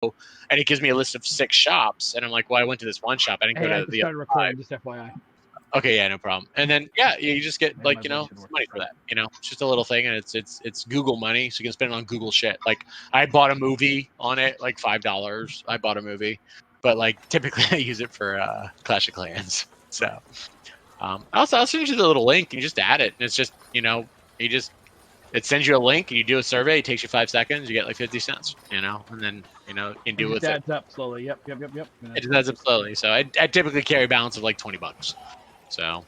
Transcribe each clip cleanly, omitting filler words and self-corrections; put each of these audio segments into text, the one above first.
and it gives me a list of 6 shops, and I'm like, well, I went to this one shop. I didn't go Hey, I to just the started other recording, 5. just FYI. Okay, yeah, no problem. And then you just get Yeah, like my you voice know should work money this for time. that. You know, it's just a little thing, and it's Google money, so you can spend it on Google shit. Like I bought a movie on it, like $5. I bought a movie, but like typically I use it for Clash of Clans. So I'll send you the little link, and you just add it, and it's just it sends you a link, and you do a survey. It takes you 5 seconds. You get like 50 cents. And then you can do It with just it. adds up slowly. Yep. It just adds up slowly. So I typically carry a balance of like $20. So.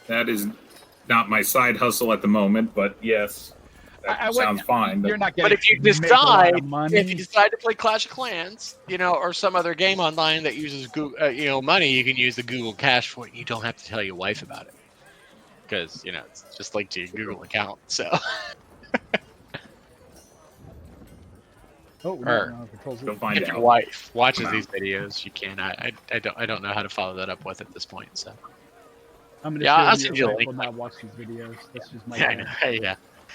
That is not my side hustle at the moment, but yes, that sounds fine. You're not But getting. if you make a lot of decide, money. if you decide to play Clash of Clans, or some other game online that uses Google, money, you can use the Google Cash for it. You don't have to tell your wife about it because it's just linked to your Google account. So. No, If your wife watches these videos, you can. I don't know how to follow that up with at this point. So. I'm gonna I'll assume send your you a wife link. will not watch these videos. That's just my I know. Yeah.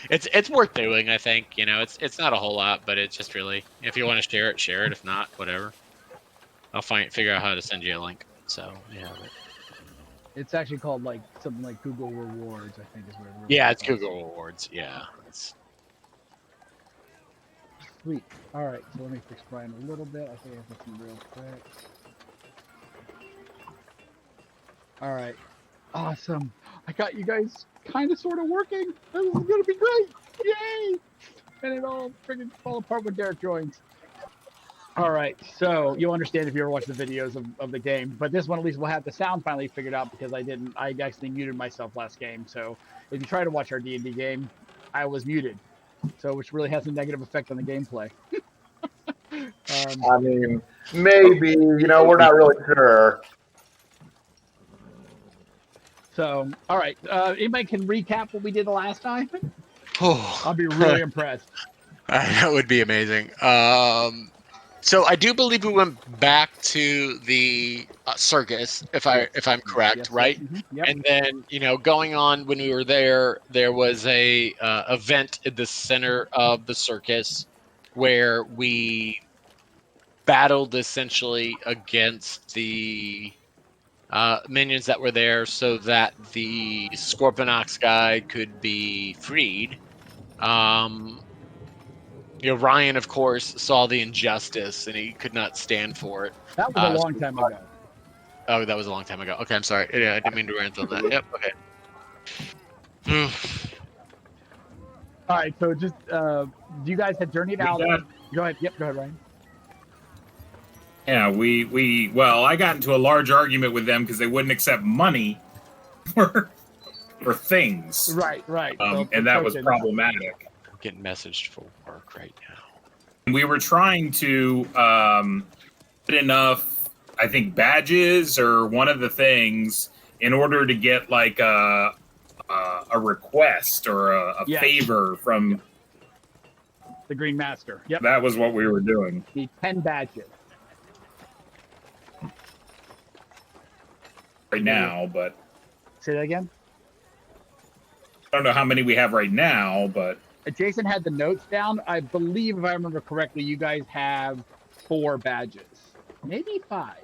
It's worth doing, I think. It's not a whole lot, but it's just really, if you want to share it, share it. If not, whatever. I'll figure out how to send you a link. So yeah. It's actually called like something like Google Rewards, I think is what it really Yeah, it's calls. Google Rewards. Yeah. Sweet. All right, so let me fix Brian a little bit. I think I have some real quick. All right. Awesome. I got you guys kind of sort of working. This is gonna be great. Yay! And it all freaking fall apart when Derek joins. All right, so you'll understand if you ever watch the videos of the game, but this one at least will have the sound finally figured out because I actually muted myself last game. So if you try to watch our D&D game, I was muted, so which really has a negative effect on the gameplay. I mean, maybe, we're not really sure. So, all right, anybody can recap what we did the last time? I'll be really impressed. That would be amazing. So I do believe we went back to the circus, if I'm correct, Yes, right? Yep. And then going on when we were there was a event in the center of the circus where we battled essentially against the minions that were there, so that the Scorpionox guy could be freed. Ryan, of course, saw the injustice and he could not stand for it. That was a long time ago. Oh, that was a long time ago. Okay, I'm sorry. Yeah, I didn't mean to rant on that. Yep. Okay. All right, so just you guys had journeyed out. Go ahead. Yep, go ahead, Ryan. Yeah, well, I got into a large argument with them because they wouldn't accept money for things. Right. And that was problematic. I'm getting messaged for work right now. We were trying to get enough, I think, badges or one of the things in order to get like a request or a favor from the Green Master. Yep. That was what we were doing. The 10 badges. Right now, but say that again. I don't know how many we have right now, but Jason had the notes down. I believe, if I remember correctly, you guys have 4 badges, maybe 5.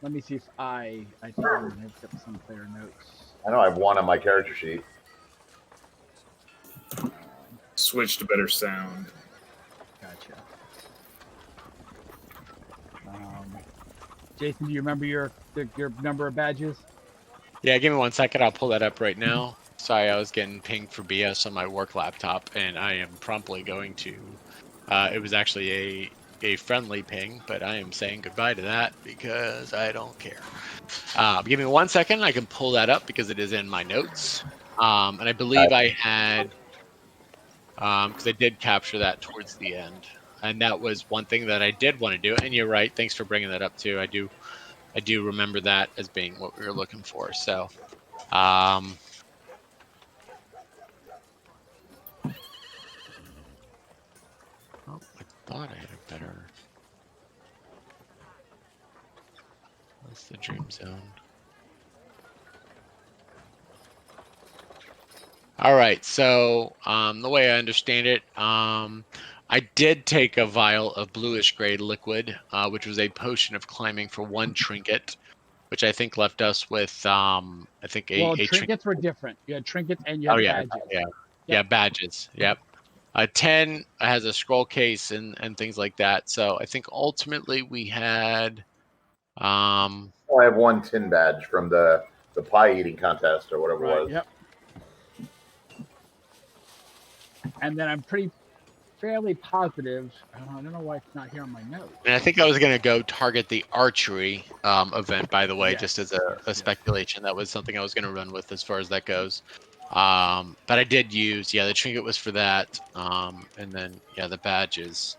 Let me see if I think I have got some clear notes. I know I have 1 on my character sheet. Switch to better sound. Gotcha. Jason, do you remember your number of badges? Yeah, give me 1 second. I'll pull that up right now. Sorry, I was getting pinged for BS on my work laptop, and I am promptly going to. It was actually a friendly ping, but I am saying goodbye to that because I don't care. Give me 1 second. I can pull that up because it is in my notes. And I believe I had, because I did capture that towards the end. And that was one thing that I did want to do. And you're right. Thanks for bringing that up too. I do remember that as being what we were looking for. So, oh, I thought I had a better. What's the dream zone? All right. So the way I understand it, I did take a vial of bluish gray liquid, which was a potion of climbing for 1 trinket, which I think left us with I think Well, a trinket. trinkets were different. You had trinkets and you Oh had yeah, badges. yeah, yeah, Yep. badges. Yep. 10 has a scroll case and things like that. So I think ultimately we had I have 1 tin badge from the pie eating contest or whatever Right. it was. Yep. And then I'm fairly positive. I don't know why it's not here on my notes. and I think I was gonna go target the archery event, by the way, Yes, just as yes, a speculation. That was something I was gonna run with as far as that goes. But I did use, the trinket was for that. And then the badges.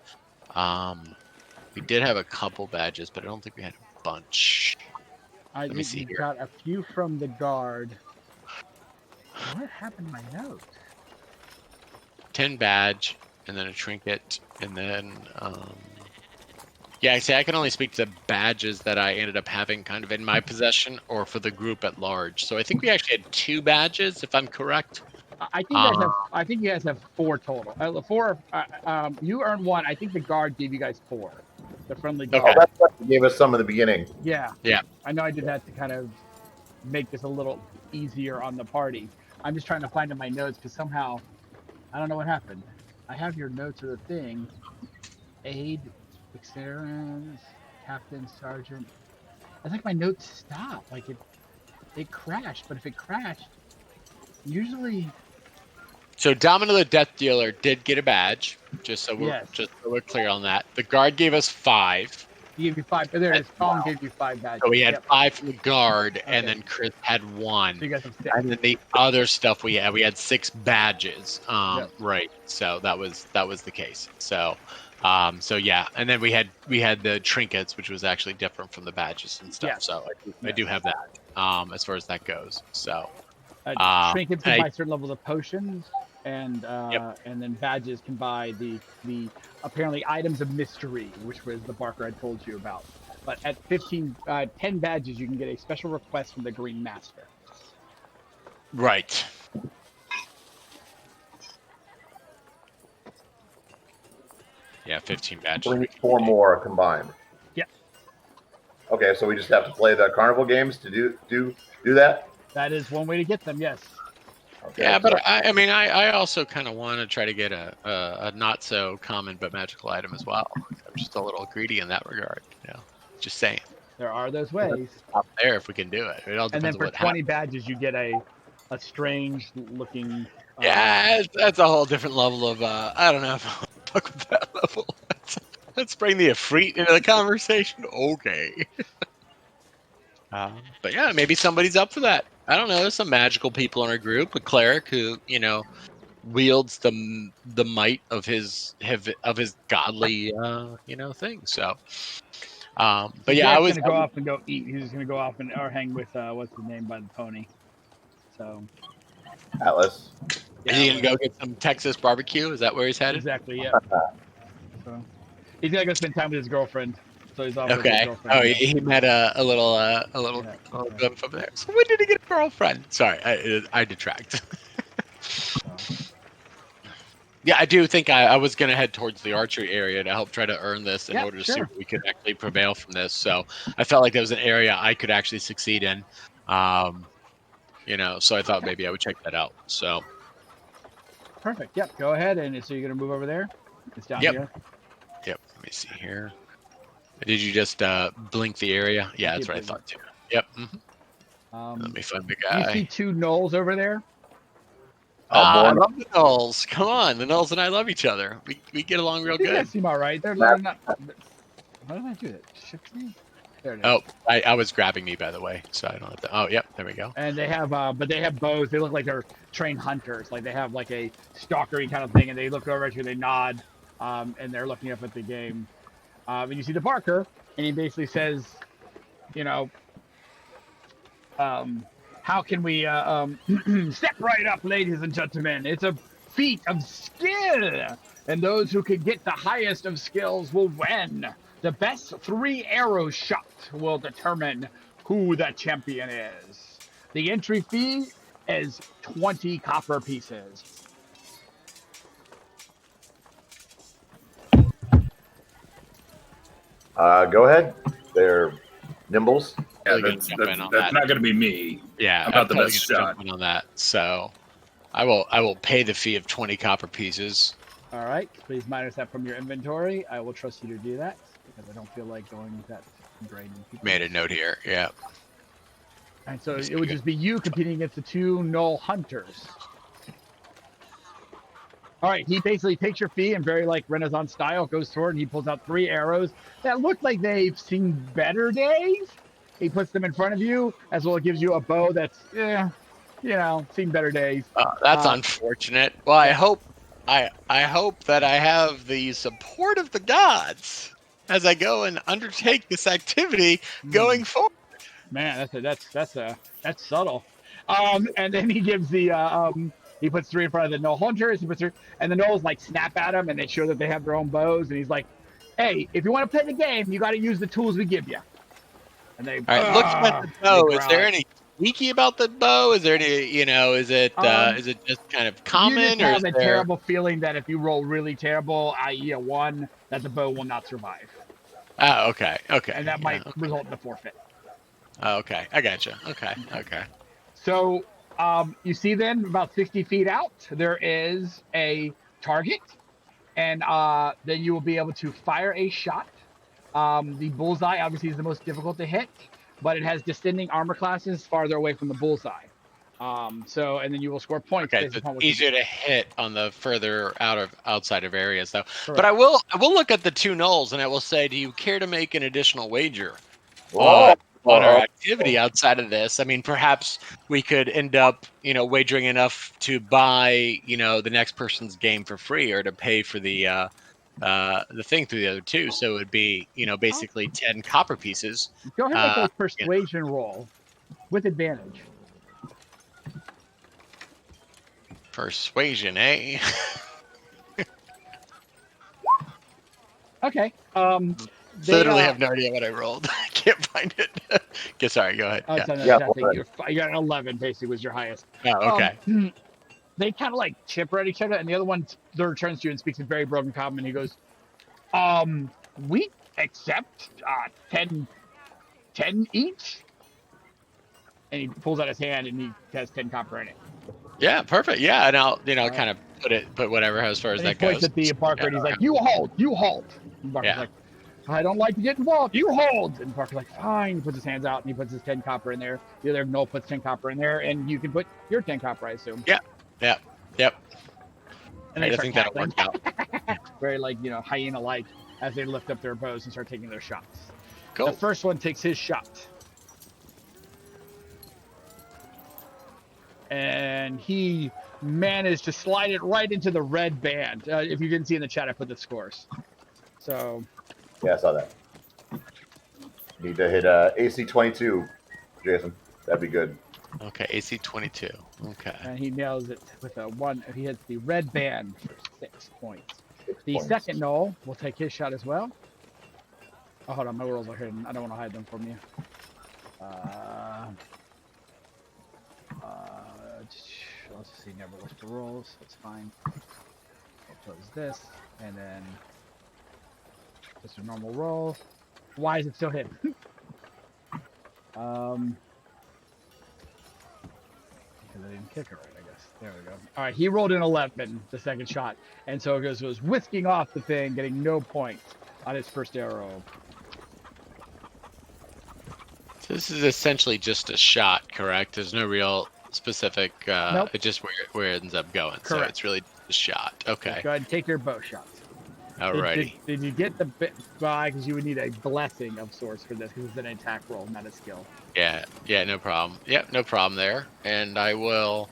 We did have a couple badges, but I don't think we had a bunch. I Let me think see you here. got a few from the guard. What happened to my notes? 10 badge, and then a trinket, and then I say I can only speak to the badges that I ended up having kind of in my possession or for the group at large. So I think we actually had 2 badges, if I'm correct. I think you guys have. I think you guys have 4 total. 4. You earned 1. I think the guard gave you guys 4. The friendly guard. Oh, that's what you gave us some in the beginning. Yeah. Yeah. I know I did that to kind of make this a little easier on the party. I'm just trying to find in my notes because somehow I don't know what happened. I have your notes of the thing. Aid, Exerans, Captain, Sergeant. I think my notes stopped. Like it crashed. But if it crashed, usually. So Domino the Death Dealer did get a badge, just so Yes. we're clear on that. The guard gave us 5. He gave you 5. There it is. Tom gave you 5 badges. So we had Yep. 5 from the guard, and Okay. then Chris had 1. So you guys have 6. And then the other stuff we had 6 badges. Yep. Right. So that was the case. So yeah, and then we had the trinkets, which was actually different from the badges and stuff. Yes. So I do have that as far as that goes. So trinkets can buy certain levels of potions, and then badges can buy the apparently items of mystery, which was the Barker I told you about. But at 10 badges, you can get a special request from the Green Master. Right. Yeah, 15 badges. So we need 4 more combined. Yeah. Okay, so we just have to play the carnival games to do that. That is one way to get them. Yes. Okay, Yeah, so but I also kind of want to try to get a not so common but magical item as well. I'm just a little greedy in that regard. Just saying. There are those ways. Up there if we can do it. It all And depends then for on what 20 happens. badges, you get a strange looking. Yeah, that's a whole different level of I don't know if I'll fuck with that level. Let's bring the Efreet into the conversation. Okay. But yeah, maybe somebody's up for that. I don't know. There's some magical people in our group. A cleric who, wields the might of his godly thing. So but yeah, I was gonna go off and go eat. He's just gonna go off and or hang with what's his name by the pony. So Atlas. Is he gonna go get some Texas barbecue? Is that where he's headed? Exactly. Yeah. So he's gonna go spend time with his girlfriend. So he's off with his Okay. girlfriend. Oh, he met a little glimpse over there. So when did he get a girlfriend? Sorry, I detract. Yeah, I do think I was going to head towards the archery area to help try to earn this in order to see if we could actually prevail from this. So I felt like there was an area I could actually succeed in. So I thought maybe I would check that out. So perfect. Yep. Go ahead. And so you're going to move over there? It's down here? Yep. Let me see here. Did you just blink the area? Yeah, that's what I thought too. Yep. Mm-hmm. Let me find the guy. You see 2 gnolls over there? I love the Knolls. Come on, the Knolls and I love each other. We get along real good. They seem all right. They're not. How did I do that? Shift me? There it is. Oh, I was grabbing me, by the way, so I don't have to. Oh, yep, there we go. And they have, but they have bows. They look like they're trained hunters. Like they have like a stalkery kind of thing, and they look over at you, they nod, and they're looking up at the game. And you see the Barker, and he basically says, how can we step right up, ladies and gentlemen? It's a feat of skill, and those who can get the highest of skills will win. The best 3 arrow shot will determine who the champion is. The entry fee as 20 copper pieces. Go ahead. They're nimbles. Yeah, Really gonna that's jump in on not that. going to be me. Yeah, I'm not I'm the totally best gonna shot. jump in on that. So I will pay the fee of 20 copper pieces. All right, please minus that from your inventory. I will trust you to do that because I don't feel like going that draining people. Made a note here. Yeah. And so it would just be you competing against the 2 Null Hunters. All right, he basically takes your fee and very like Renaissance style goes toward and he pulls out 3 arrows that look like they've seen better days. He puts them in front of you as well. It gives you a bow that's, seen better days. That's unfortunate. Well, I hope that I have the support of the gods as I go and undertake this activity going forward. Man, that's subtle. And then he gives he puts 3 in front of the Null Hunters. He puts 3, and the Nulls like snap at him, and they show that they have their own bows. And he's like, "Hey, if you want to play the game, you got to use the tools we give you." And they. All right, looking at the bow, is there any sneaky about the bow? Is there any, is it just kind of common? You just have or a terrible feeling that if you roll really terrible, i.e. a 1, that the bow will not survive. Oh, okay. And that might result in a forfeit. Oh, okay, I gotcha. Okay. So you see then about 60 feet out, there is a target, and then you will be able to fire a shot. The bullseye obviously is the most difficult to hit, but it has descending armor classes farther away from the bullseye. And then you will score points. Okay, so it's easier to hit on the further outside of areas, though. Correct. But I will look at the 2 Nulls, and I will say, do you care to make an additional wager on our activity outside of this? I mean, perhaps we could end up, wagering enough to buy, the next person's game for free or to pay for the thing through the other 2. So it would be, basically 10 copper pieces. Go ahead and make a persuasion roll with advantage. Persuasion, eh? Okay. Literally have no idea what I rolled. I can't find it. Okay, sorry, go ahead. You got an 11, basically, was your highest. Oh, okay. They kind of like chipper at each other, and the other one turns to you and speaks in very broken common. He goes, we accept 10 each. And he pulls out his hand, and he has 10 copper in it. Yeah, perfect. Yeah, and I'll kind of put whatever as far as that goes. He points at the Parker, and he's like, "You hold." And Parker's like, "I don't like to get involved. You hold." And Parker's like, "Fine." He puts his hands out, and he puts his 10 copper in there. The other Null puts 10 copper in there, and you can put your 10 copper, I assume. Yep. And I think that'll work out. Very hyena-like as they lift up their bows and start taking their shots. Cool. The first one takes his shot. And he managed to slide it right into the red band. If you didn't see in the chat, I put the scores. So. Yeah, I saw that. Need to hit AC 22, Jason. That'd be good. Okay, AC 22. Okay. And he nails it with a 1. He hits the red band for 6 points. 6 The points. second Null will take his shot as well. Oh, hold on. My rolls are hidden. I don't want to hide them from you. Let's see, never list the rolls. That's fine. I'll close this, and then just a normal roll. Why is it still hidden? Because I didn't kick it right, I guess. There we go. All right, he rolled an 11, the second shot, and so it was whisking off the thing, getting no points on his first arrow. So this is essentially just a shot, correct? There's no real specific. Nope. It's just where it ends up going. Correct. So it's really a shot. Okay. Go ahead and take your bow shots. Alrighty. Did you get the buy? Because you would need a blessing of sorts for this, because it's an attack roll, not a skill. Yeah, no problem. Yep, no problem there. And I will.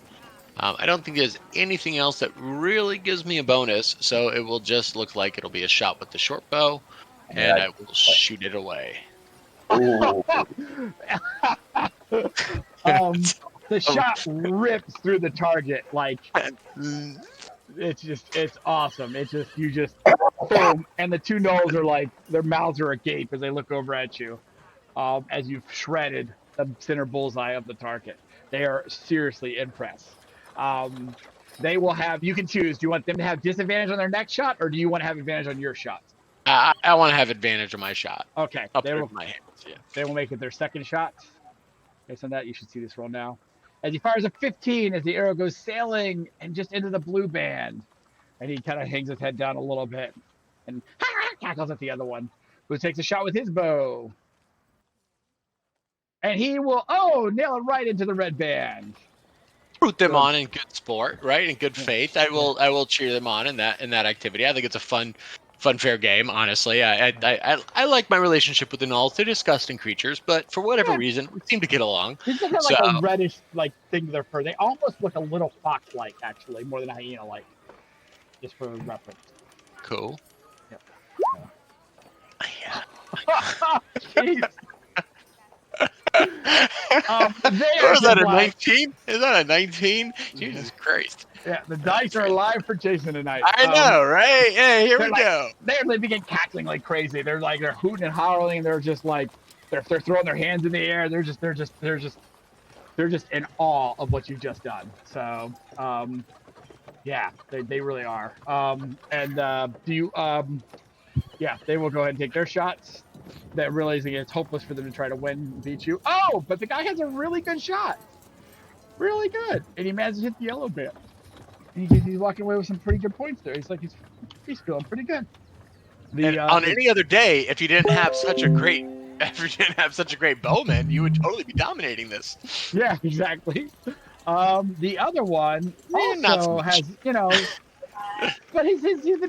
I don't think there's anything else that really gives me a bonus, so it will just look like it'll be a shot with the short bow, and I will shoot it away. The shot rips through the target like it's awesome. You just boom, and the 2 Nulls are like, their mouths are agape as they look over at you, as you've shredded the center bullseye of the target. They are seriously impressed. They will have. You can choose. Do you want them to have disadvantage on their next shot, or do you want to have advantage on your shots? I want to have advantage on my shot. Okay, I'll they put it will. in my hands. Yeah. They will make it their second shot. Based on that, you should see this roll now. As he fires a 15, as the arrow goes sailing and just into the blue band, and he kind of hangs his head down a little bit and cackles at the other one, who takes a shot with his bow. And he will, nail it right into the red band. Root them on in good sport, right? In good faith. I will cheer them on in that activity. I think it's a fun, fair game. Honestly, I like my relationship with the gnolls. They're disgusting creatures, but for whatever reason, we seem to get along. They just have like a reddish thing to their fur. They almost look a little fox-like, actually, more than a hyena-like. Just for reference. Cool. Yep. Yeah. Jeez. Is that a 19? Is that a 19? Jesus Christ. Yeah, the dice are alive for Jason tonight. I know, right? Yeah, here we go. They begin cackling like crazy. They're hooting and hollering. They're just like they're throwing their hands in the air. They're just in awe of what you've just done. So yeah, they really are. They will go ahead and take their shots. That realizing it's hopeless for them to try to win and beat you. Oh, but the guy has a really good shot. Really good. And he managed to hit the yellow bit. And he's walking away with some pretty good points there. He's like, he's feeling pretty good. On any other day, if you didn't have such a great bowman, you would totally be dominating this. Yeah, exactly. The other one also has, but he's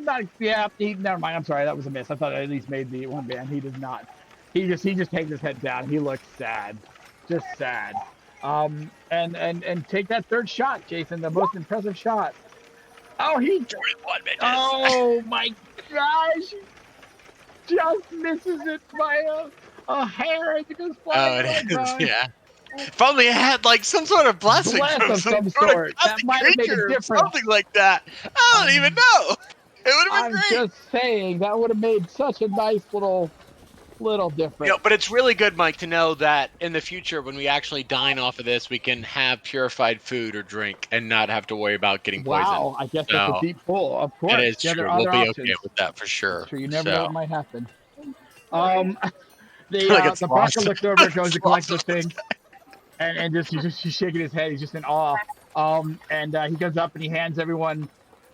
not. Yeah, never mind. I'm sorry, that was a miss. I thought I at least made the one band. He does not. He just hangs his head down. He looks sad, just sad. And take that third shot, Jason. The most impressive shot. Oh, oh my gosh! Just misses it by a hair. It goes flying. Oh, it is. Yeah. If only it had like some sort of blessing of some sort. That might have made a difference. Something like that. I don't even know. It would have been great. I'm just saying that would have made such a nice little difference. But it's really good, Mike, to know that in the future, when we actually dine off of this, we can have purified food or drink and not have to worry about getting poisoned. Wow, I guess that's a deep pull. Of course, it is true. We'll be okay with that for sure. Sure, you never know what might happen. The Parker looks over, goes to collect the thing. And he's shaking his head. He's just in awe. He goes up and he hands everyone.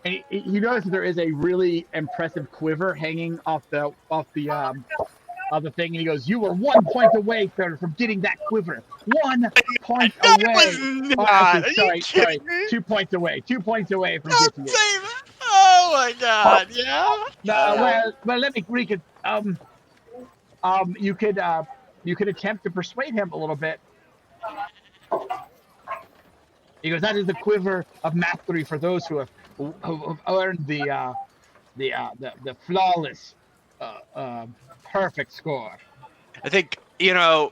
And he notices there is a really impressive quiver hanging off the thing. And he goes, "You were 1 point away, sir, from getting that quiver. 1 point away." Sorry. 2 points away. 2 points away from getting it. Oh my God! Yeah. Well, let me read it. You could attempt to persuade him a little bit. He goes, "That is the quiver of mastery for those who have earned the flawless, perfect score." I think I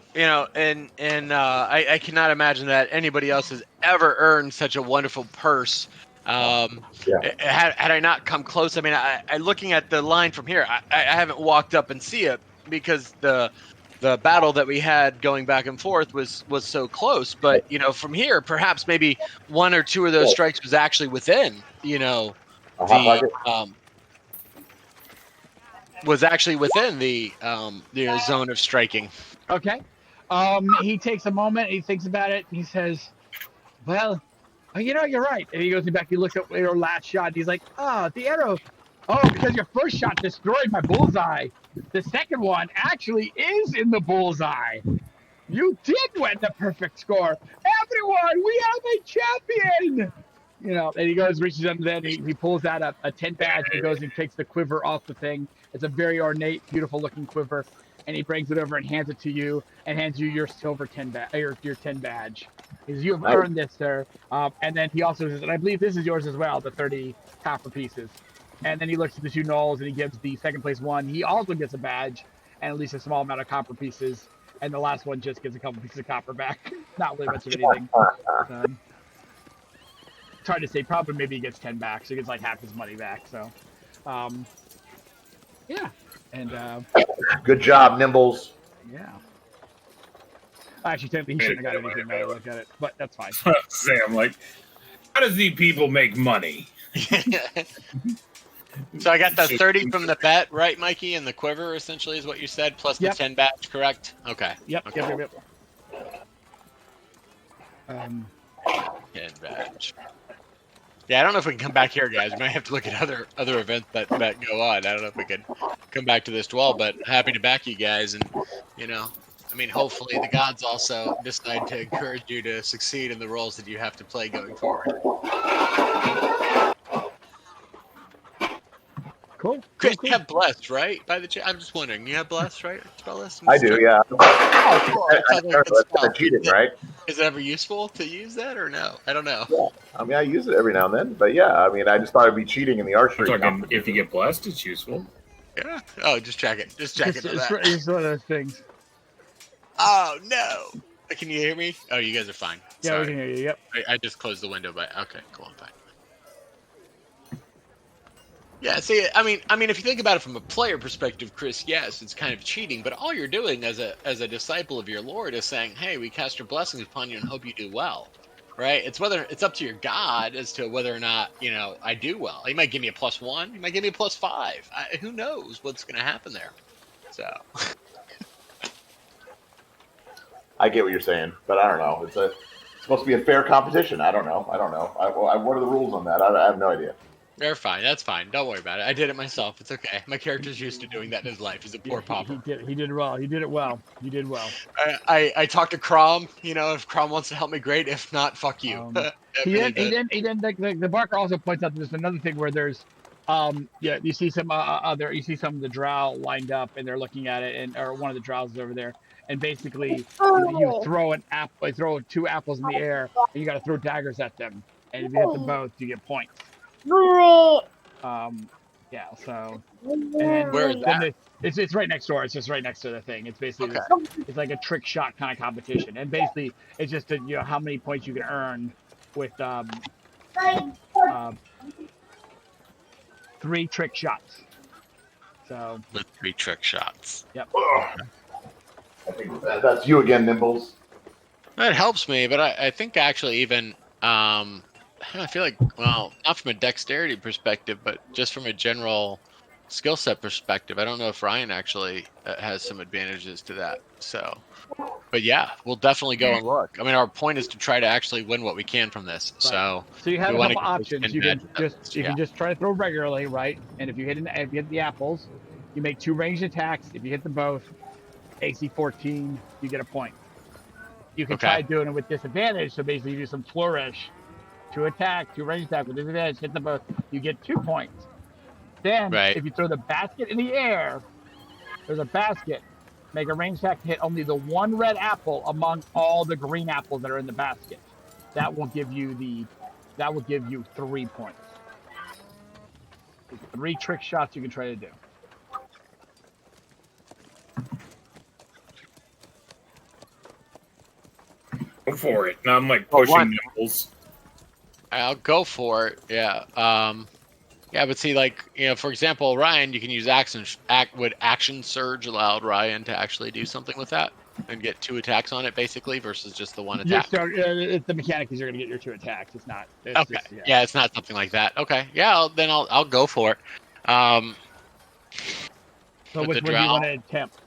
cannot imagine that anybody else has ever earned such a wonderful purse. Had I not come close, I mean, I looking at the line from here, I haven't walked up and see it because the battle that we had going back and forth was so close. But from here, perhaps maybe 1 or 2 of those strikes was actually within the zone of striking. Okay. He takes a moment. He thinks about it. And he says, "Well, you're right." And he goes back. He looks at your last shot. And he's like, the arrow. Oh, because your first shot destroyed my bullseye. The second one actually is in the bullseye. You did win the perfect score. Everyone, we have a champion. And he goes, reaches under there, and he pulls out a 10 badge. And goes and takes the quiver off the thing. It's a very ornate, beautiful-looking quiver. And he brings it over and hands it to you, and hands you your silver 10 badge. He says, "You have earned this, sir." And then he also says, "And I believe this is yours as well, the 30 copper pieces." And then he looks at the 2 gnolls, and he gives the second place one. He also gets a badge, and at least a small amount of copper pieces. And the last one just gets a couple pieces of copper back. Not really much of anything. It's hard to say. Probably maybe he gets 10 back, so he gets like half his money back. So, yeah. And good job, Nimbles. Yeah. Actually, technically, he shouldn't have got anything now that I look at it, but that's fine. I'm like, how does these people make money? So I got the 30 from the bet, right, Mikey? And the quiver, essentially, is what you said, plus the Yep. 10 batch, correct? Okay. Yep, Okay. yep. 10 batch. Yeah, I don't know if we can come back here, guys. We might have to look at other events that go on. I don't know if we can come back to this dwell, but happy to back you guys. And, you know, I mean, hopefully the gods also decide to encourage you to succeed in the roles that you have to play going forward. Cool. Chris, you have blessed, right? By the I'm just wondering, you have blessed, right? Spell list? I do, yeah. Oh, cool. That's cheating, right? Is it ever useful to use that or no? I don't know. Yeah. I mean, I use it every now and then, but yeah, I mean, I just thought it'd be cheating in the archery. Talking, if you get blessed, it's useful. Yeah. Oh, just check it. Just check it. It's one of those things. Oh no! Can you hear me? Oh, you guys are fine. Yeah, we can hear you. Yep. I just closed the window, but okay, cool. I'm fine. Yeah, see, I mean, if you think about it from a player perspective, Chris, yes, it's kind of cheating, but all you're doing as a disciple of your Lord is saying, "Hey, we cast our blessings upon you and hope you do well." Right? It's up to your God as to whether or not, you know, I do well. He might give me a +1, he might give me a +5. Who knows what's going to happen there? So. I get what you're saying, but I don't know. It's supposed to be a fair competition. I don't know. What are the rules on that? I have no idea. They're fine. That's fine. Don't worry about it. I did it myself. It's okay. My character's used to doing that in his life. He's a poor pauper. He did well. He did it well. You did well. I talked to Crom. You know, if Crom wants to help me, great. If not, fuck you. He didn't. The Barker also points out there's another thing where there's, you see some of the drow lined up and they're looking at it, or one of the drows is over there, and basically you throw an apple, throw 2 apples in the air, and you got to throw daggers at them, and if you hit them both, you get points. Yeah, so and where is that? It's right next door. It's just right next to the thing. It's basically it's like a trick shot kind of competition, and basically it's just how many points you can earn with 3 trick shots. So with 3 trick shots. Yep. I think that's you again, Nimbles. That helps me, but I think actually even I feel like, well, not from a dexterity perspective, but just from a general skill set perspective, I don't know if Ryan actually has some advantages to that. So, but yeah, we'll definitely go and look. I mean, our point is to try to actually win what we can from this. Right. So you have a couple options. You can just try to throw regularly, right? And if you hit the apples, you make 2 ranged attacks. If you hit them both, AC 14, you get a point. You can try doing it with disadvantage. So basically, you do some flourish. 2 attack, 2 range attack with disadvantage, hit them both, you get 2 points. Then, if you throw the basket in the air, there's a basket. Make a range attack to hit only the 1 red apple among all the green apples that are in the basket. That will give you 3 points. 3 trick shots you can try to do. Go for it. Now I'm like pushing nipples. I'll go for it. Yeah. Yeah, but see, like, you know, for example, Ryan, you can use would action surge allowed Ryan to actually do something with that and get 2 attacks on it, basically, versus just the 1 attack? The mechanic is you're going to get your 2 attacks. It's not. Okay. Yeah, it's not something like that. Okay. Yeah, then I'll go for it. So which one do you want to attempt?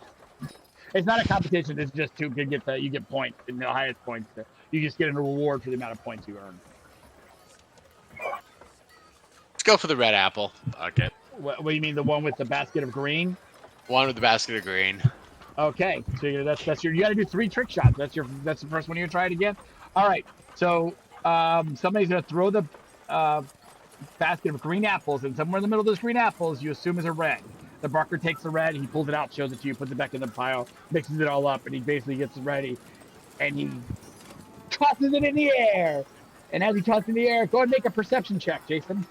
It's not a competition. It's just you get points, and the highest points. You just get a reward for the amount of points you earn. Let's go for the red apple. Okay. What do you mean, the one with the basket of green? One with the basket of green. Okay, so you got to do 3 trick shots. That's the first one. You're gonna try it again. All right. So somebody's gonna throw the basket of green apples, and somewhere in the middle of those green apples, you assume is a red. The Barker takes the red, he pulls it out, shows it to you, puts it back in the pile, mixes it all up, and he basically gets it ready, and he tosses it in the air. And as he tosses it in the air, go ahead and make a perception check, Jason.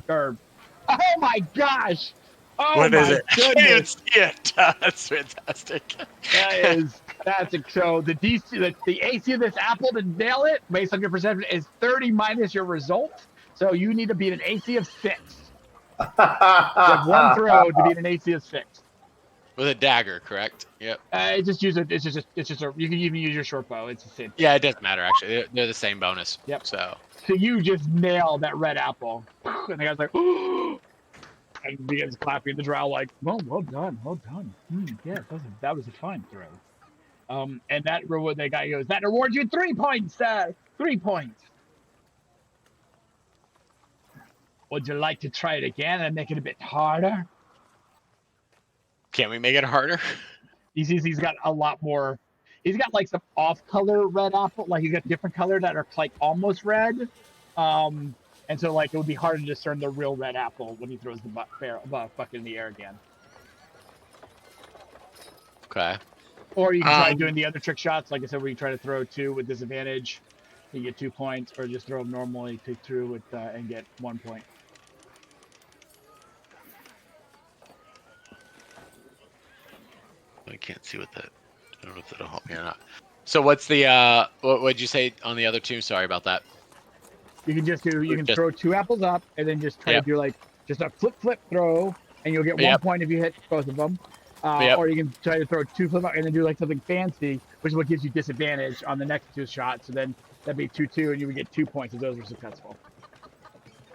Oh my gosh! Oh, what is it? Goodness. Yeah, that's fantastic. So the DC, the AC of this apple to nail it, based on your perception, is 30 minus your result. So you need to beat an AC of 6. You have 1 throw to beat an AC of 6. With a dagger, correct? Yep. Just use it. It's just a. You can even use your short bow. It's a cinch. Yeah, it doesn't matter actually. They're the same bonus. Yep. So So you just nail that red apple, and the guy's like, oh, and begins clapping the drow like, well done, well done. Yeah, that was a fine throw. And that reward, the guy goes, that rewards you 3 points, sir. 3 points. Would you like to try it again and make it a bit harder? can we make it harder? He sees he's got a lot more. He's got like some off-color red apple, like he's got different color that are like almost red. And so like it would be hard to discern the real red apple when he throws the bucket in the air again. Okay. Or you can try doing the other trick shots, like I said, where you try to throw 2 with disadvantage, you get 2 points, or just throw them normally, take 2 with and get 1 point. I can't see what that. I don't know if that'll help me or not. So what's the what would you say on the other 2? Sorry about that. You can just throw 2 apples up and then just try to do like just a flip throw, and you'll get 1 point if you hit both of them. Or you can try to throw 2 flip up and then do like something fancy, which is what gives you disadvantage on the next 2 shots. So then that'd be 2-2, and you would get 2 points if those were successful.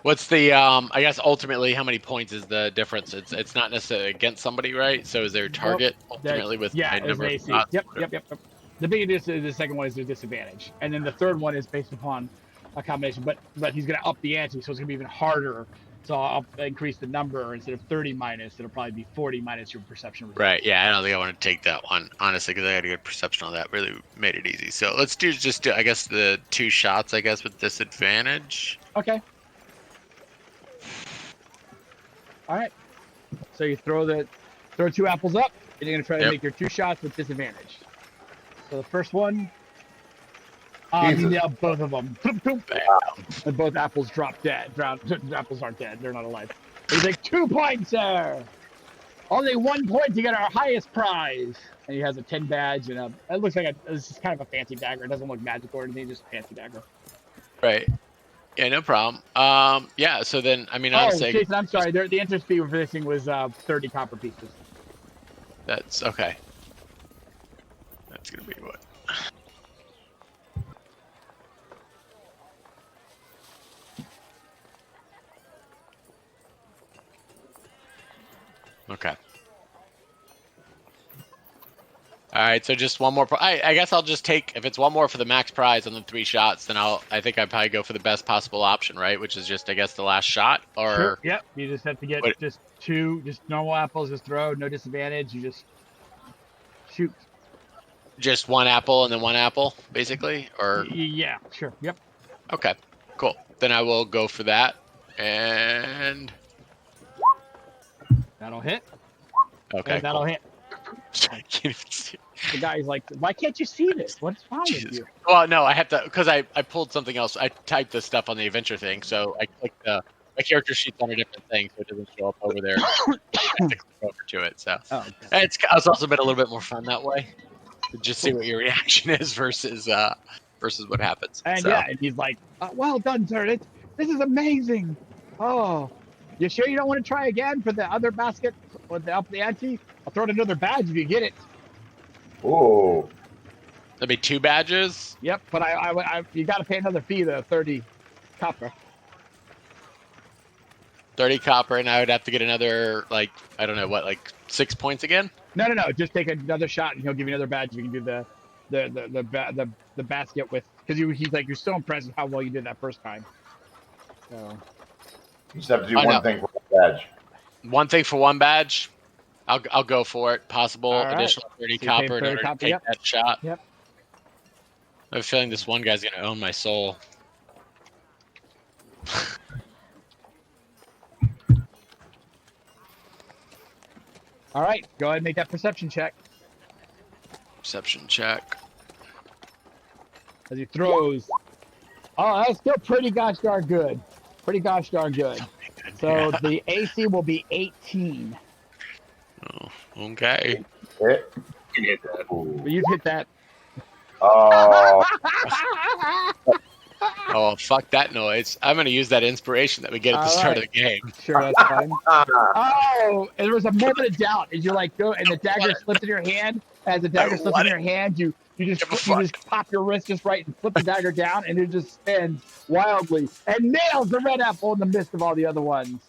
What's the I guess ultimately how many points is the difference? It's not necessarily against somebody, right? So is there a target ultimately with my number of AC. shots? Yep. The biggest the second one is the disadvantage, and then the third one is based upon a combination. But he's gonna up the ante, so it's gonna be even harder. So I'll increase the number. Instead of 30 minus, it'll probably be 40 minus your perception result. Right. Yeah, I don't think I want to take that one honestly because I had a good perception on that. Really made it easy. So let's do I guess the 2 shots. I guess with disadvantage. Okay. All right. So you throw 2 apples up, and you're gonna try to make your 2 shots with disadvantage. So the first one, you nail both of them. And both apples drop dead. Apples aren't dead. They're not alive. He's like, 2 points, sir. Only 1 point to get our highest prize. And he has a 10 badge and it looks like this is kind of a fancy dagger. It doesn't look magical or anything, just a fancy dagger. Right. Yeah, no problem. Yeah. So then, I mean, honestly, Jason, I'm sorry. The interest fee for this thing was 30 copper pieces. That's okay. That's gonna be what? Okay. All right, so just one more. I guess I'll just take if it's one more for the max prize on the 3 shots, then I think I'd probably go for the best possible option, right? Which is just I guess the last shot. Or sure. Yep. You just have to get just 2, just normal apples, just throw, no disadvantage. You just shoot. Just 1 apple and then 1 apple, basically, or yeah, sure. Yep. Okay, cool. Then I will go for that, and that'll hit. Okay, and that'll hit. I can't even see it. The guy's like, "Why can't you see this? What's wrong with you?" Well, no, I have to because I pulled something else. I typed this stuff on the adventure thing, so I clicked my character sheet's on a different thing, so it doesn't show up over there. I have to click over to it. So it's also been a little bit more fun that way. To just see what your reaction is versus what happens. And and he's like, "Well done, sir. This is amazing. Oh, you sure you don't want to try again for the other basket with the up the ante? I'll throw in another badge if you get it." Oh. That'd be 2 badges. Yep, but I you got to pay another fee, the 30 copper. 30 copper, and I would have to get another like I don't know what 6 points again. No. Just take another shot, and he'll give you another badge. You can do the basket with because he's like you're so impressed with how well you did that first time. So you just have to do one thing for one badge. One thing for 1 badge. I'll go for it. Possible additional 30 so copper in order to take that shot. Yep. I have a feeling this one guy's gonna own my soul. All right, go ahead and make that perception check. Perception check. As he throws. Oh, that's still pretty gosh darn good. Pretty gosh darn good. So the AC will be 18. Oh, okay. Hit. You hit that. But you've hit that. Oh. Oh, fuck that noise. I'm going to use that inspiration that we get at the start of the game. Sure, that's fine. Oh, and there was a moment of doubt as you like go, and the dagger slipped in your hand. As the dagger slips in your hand, you just pop your wrist just right and flip the dagger down, and it just spins wildly and nails the red apple in the midst of all the other ones.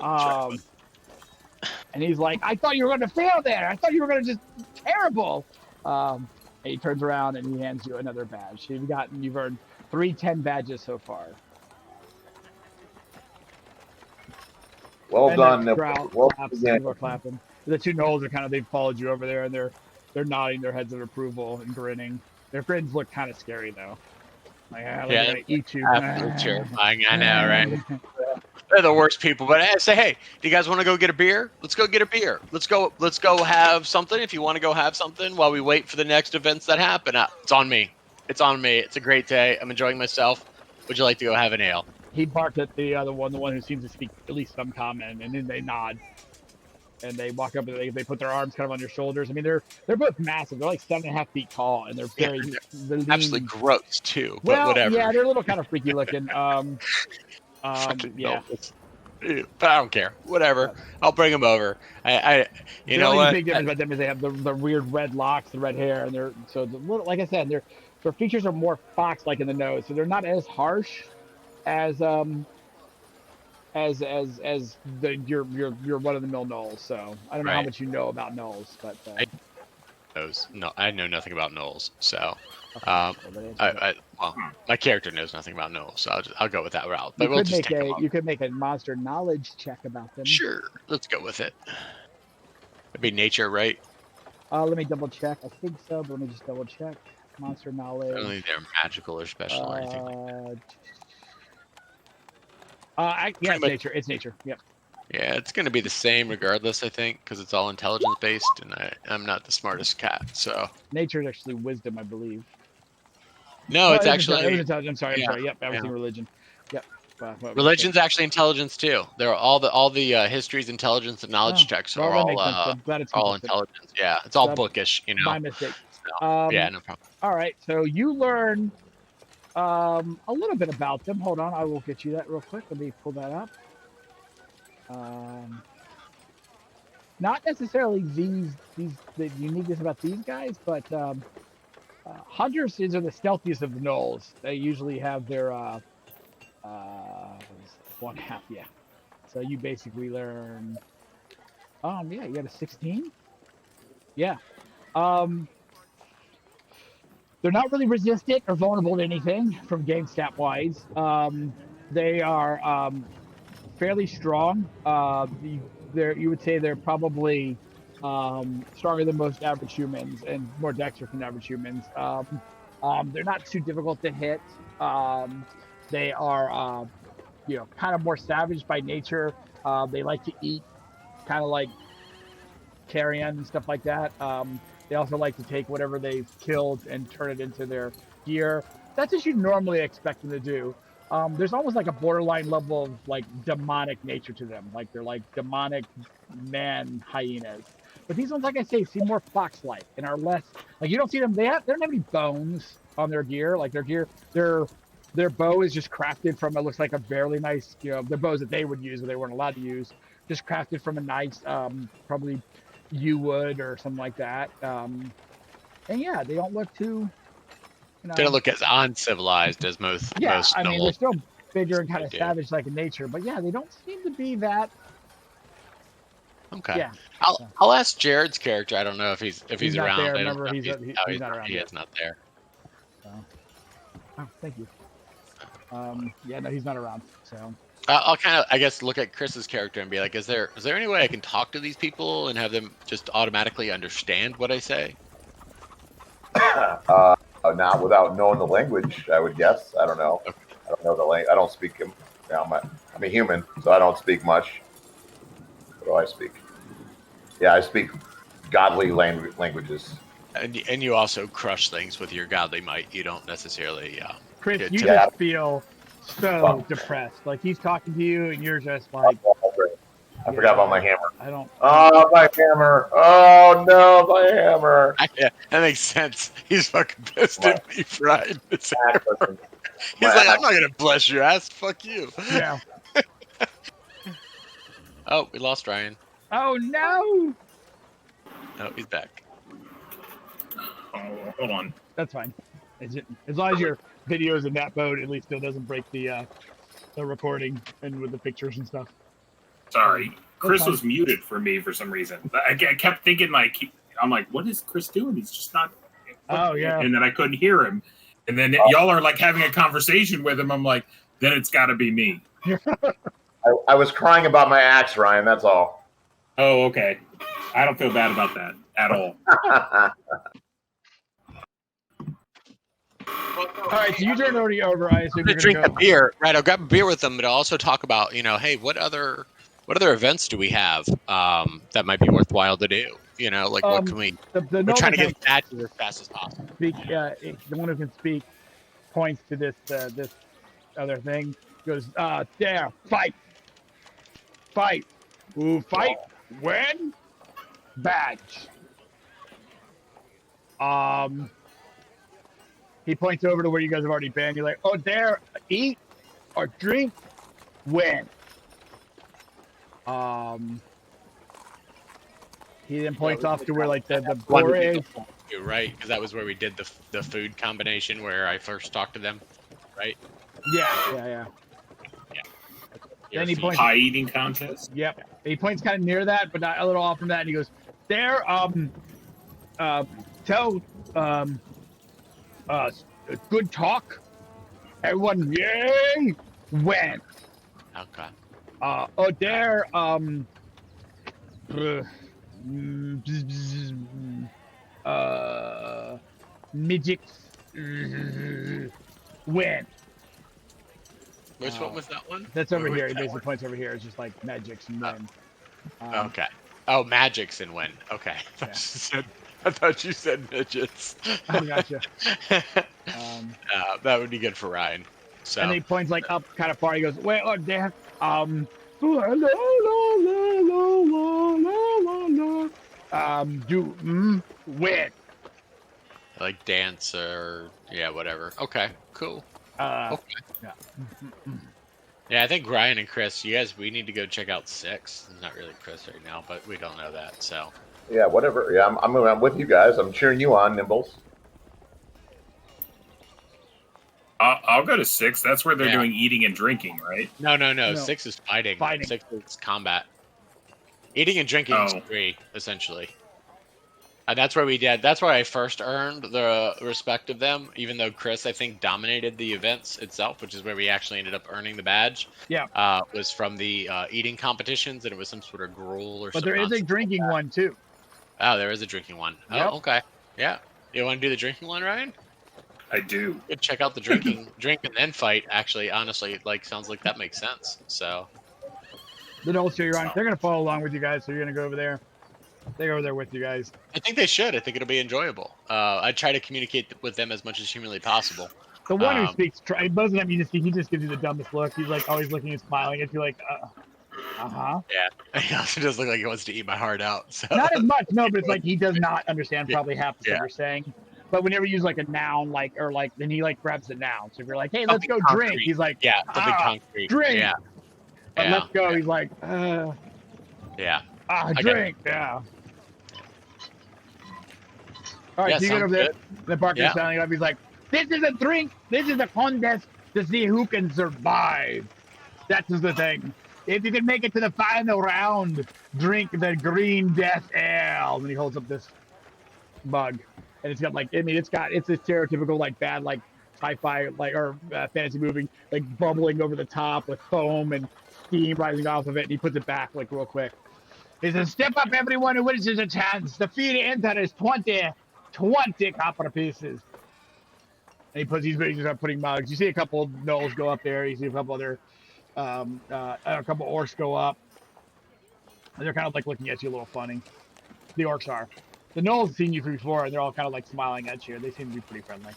And he's like, "I thought you were going to fail there. I thought you were going to just terrible." And he turns around and he hands you another badge. You've earned 310 badges so far. Well And done. We're clapping. The two gnolls are they've followed you over there, and they're nodding their heads of approval and grinning. Their grins look kind of scary though. Like, they're gonna eat you. Absolutely terrifying. I know, right? They're the worst people. But I say, hey, do you guys want to go get a beer? Let's go get a beer. Let's go have something. If you want to go have something while we wait for the next events that happen, it's on me. It's on me. It's a great day. I'm enjoying myself. Would you like to go have an ale? He barked at the other one, the one who seems to speak at least some common, and then they nod. And they walk up and they put their arms kind of on your shoulders. I mean, they're both massive. They're like 7.5 feet tall, and they're they're absolutely gross too. But well, whatever. Yeah, they're a little kind of freaky looking. Yeah. But I don't care. Whatever. I'll bring them over. You know what? The big difference about them is they have the weird red locks, the red hair, and they're like I said, their features are more fox-like in the nose, so they're not as harsh as your run-of-the-mill gnolls. So I don't know how much you know about gnolls, but I know nothing about gnolls. So my character knows nothing about gnolls, so I'll go with that route. But you could make a monster knowledge check about them. Sure, let's go with it. It'd be nature, right? Let me double check. I think so, but let me just double check. Monster knowledge. I don't think they're magical or special or anything like that. Yeah, it's nature. It's nature. Yep. Yeah, it's going to be the same regardless, I think, because it's all intelligence based, and I'm not the smartest cat, so. Nature is actually wisdom, I believe. No, it's actually. I'm sorry. Yep, everything religion. Yep. Religion's actually intelligence too. There are all the history's intelligence and knowledge checks are all intelligence. Yeah, it's all bookish, you know. My mistake. So, yeah, no problem. All right, so you learn a little bit about them. Hold on, I will get you that real quick. Let me pull that up. Not necessarily the uniqueness about these guys, but hunters are the stealthiest of the gnolls. They usually have their one half, yeah. So you basically learn. Yeah, you got a 16. Yeah. They're not really resistant or vulnerable to anything from game stat wise. They are fairly strong. You would say they're probably stronger than most average humans and more dexterous than average humans. They're not too difficult to hit. They are, kind of more savage by nature. They like to eat, kind of like carrion and stuff like that. They also like to take whatever they've killed and turn it into their gear. That's what you normally expect them to do. There's almost like a borderline level of like demonic nature to them. Like they're like demonic man hyenas. But these ones, like I say, seem more fox-like and are less like you don't see them. They don't have any bones on their gear. Like their bow is just crafted from, it looks like a fairly nice, the bows that they would use, but they weren't allowed to use, just crafted from a nice, probably yew wood or something like that. And yeah, they don't look too, they don't look as uncivilized as most. Yeah, most I mean, gnolls. they're still bigger and kind of savage like in nature, but yeah, they don't seem to be that. Okay. Yeah. I'll ask Jared's character. I don't know if he's not around. there. Remember, he's not around. He is not there. So. Oh, thank you. Yeah, no, he's not around. So I'll kind of, I guess, look at Chris's character and be like, is there any way I can talk to these people and have them just automatically understand what I say? Not without knowing the language, I would guess. I don't know. Okay. I don't know the language. I don't speak. I'm a human, so I don't speak much. What do I speak? Yeah, I speak godly languages. And you also crush things with your godly might. You don't necessarily. Chris, you just feel so depressed. Like he's talking to you, and you're just like. I forgot about my hammer. I don't. Oh, my hammer! Oh no, my hammer! Yeah, that makes sense. He's fucking pissed at me for hiding his hammer. He's like, I'm not gonna bless your ass. Fuck you. Yeah. Oh, we lost Ryan. Oh no. Oh, he's back. Oh, hold on. That's fine. As long as your video's in that mode, at least it doesn't break the recording and with the pictures and stuff. Sorry. Chris fine. was muted for me for some reason. I kept thinking, like, I'm like, what is Chris doing? He's just not. Oh, yeah. And then I couldn't hear him. And then y'all are like having a conversation with him. I'm like, then it's got to be me. I was crying about my axe, Ryan. That's all. Oh, okay. I don't feel bad about that at all. All right, so you turned already over. I assume I'm you're gonna drink gonna a go. beer, right? I'll grab a beer with them, but I'll also talk about, hey, what other events do we have that might be worthwhile to do? Like what can we? The We're Nova trying to tank get badges as fast as possible. speak. The one who can speak points to this other thing. Goes, there, fight. Ooh, fight. When? Badge. He points over to where you guys have already been. You're like, oh, there, eat or drink. Win. He then points off to where like the bar is. Right, because that was where we did the food combination where I first talked to them, right? Yeah. Then he points. Pie eating contest. Yep. He points kind of near that, but not a little off from that, and he goes, "There, tell, good talk. Everyone, yay, when? Okay. There, midgets, when? Which one was that one? That's over Where here. was He that basically one? points over here. It's just like magics and when. Okay. Oh, magics and when. Okay. Yeah. I thought you said midgets. I gotcha. That would be good for Ryan. So. And then he points like up kind of far. He goes, "Wait, look there. Win." Like dance or whatever. Okay, cool. Okay. Yeah. Yeah, I think Ryan and Chris, we need to go check out 6. It's not really Chris right now, but we don't know that, so. Yeah, whatever. Yeah, I'm with you guys. I'm cheering you on, Nimbles. I'll go to 6. That's where they're Yeah. doing eating and drinking, right? No. 6 is fighting. Fighting. 6 is combat. Eating and drinking is 3, essentially. And that's where that's where I first earned the respect of them, even though Chris, I think, dominated the events itself, which is where we actually ended up earning the badge. Yeah. Was from the eating competitions, and it was some sort of gruel or something. But there is a drinking one, too. Oh, there is a drinking one. Yep. Oh, okay. Yeah. You want to do the drinking one, Ryan? I do. Good. Check out the drink and then fight. Actually, honestly, sounds like that makes sense. So. Then I'll show you around. They're going to follow along with you guys, so you're going to go over there. They go over there with you guys. I think they should. I think it'll be enjoyable. I try to communicate with them as much as humanly possible. The one who speaks, most of them, he just gives you the dumbest look. He's like always looking and smiling at you, like, Yeah. He also does look like he wants to eat my heart out. So. Not as much, no, but it's like he does not understand probably half the stuff you're saying. But whenever you use like a noun, then he grabs the noun. So if you're like, hey, let's go concrete. drink, he's like, something concrete. Drink. Yeah. But let's go. He's like, yeah. Drink. Yeah. All right, so you get over there. The Parker's standing up. He's like, this is a drink. This is a contest to see who can survive. That is the thing. If you can make it to the final round, drink the Green Death Ale. And he holds up this mug. And it's got it's this stereotypical bad sci-fi or fantasy movie bubbling over the top with foam and steam rising off of it. And he puts it back real quick. He says, "Step up, everyone who wishes a chance. The fee to enter is 20 copper pieces." And he puts these are putting mugs. You see a couple gnolls go up there. You see a couple other a couple orcs go up. And they're kind of looking at you a little funny. The orcs are. The gnolls have seen you before, and they're all kind of smiling at you. They seem to be pretty friendly.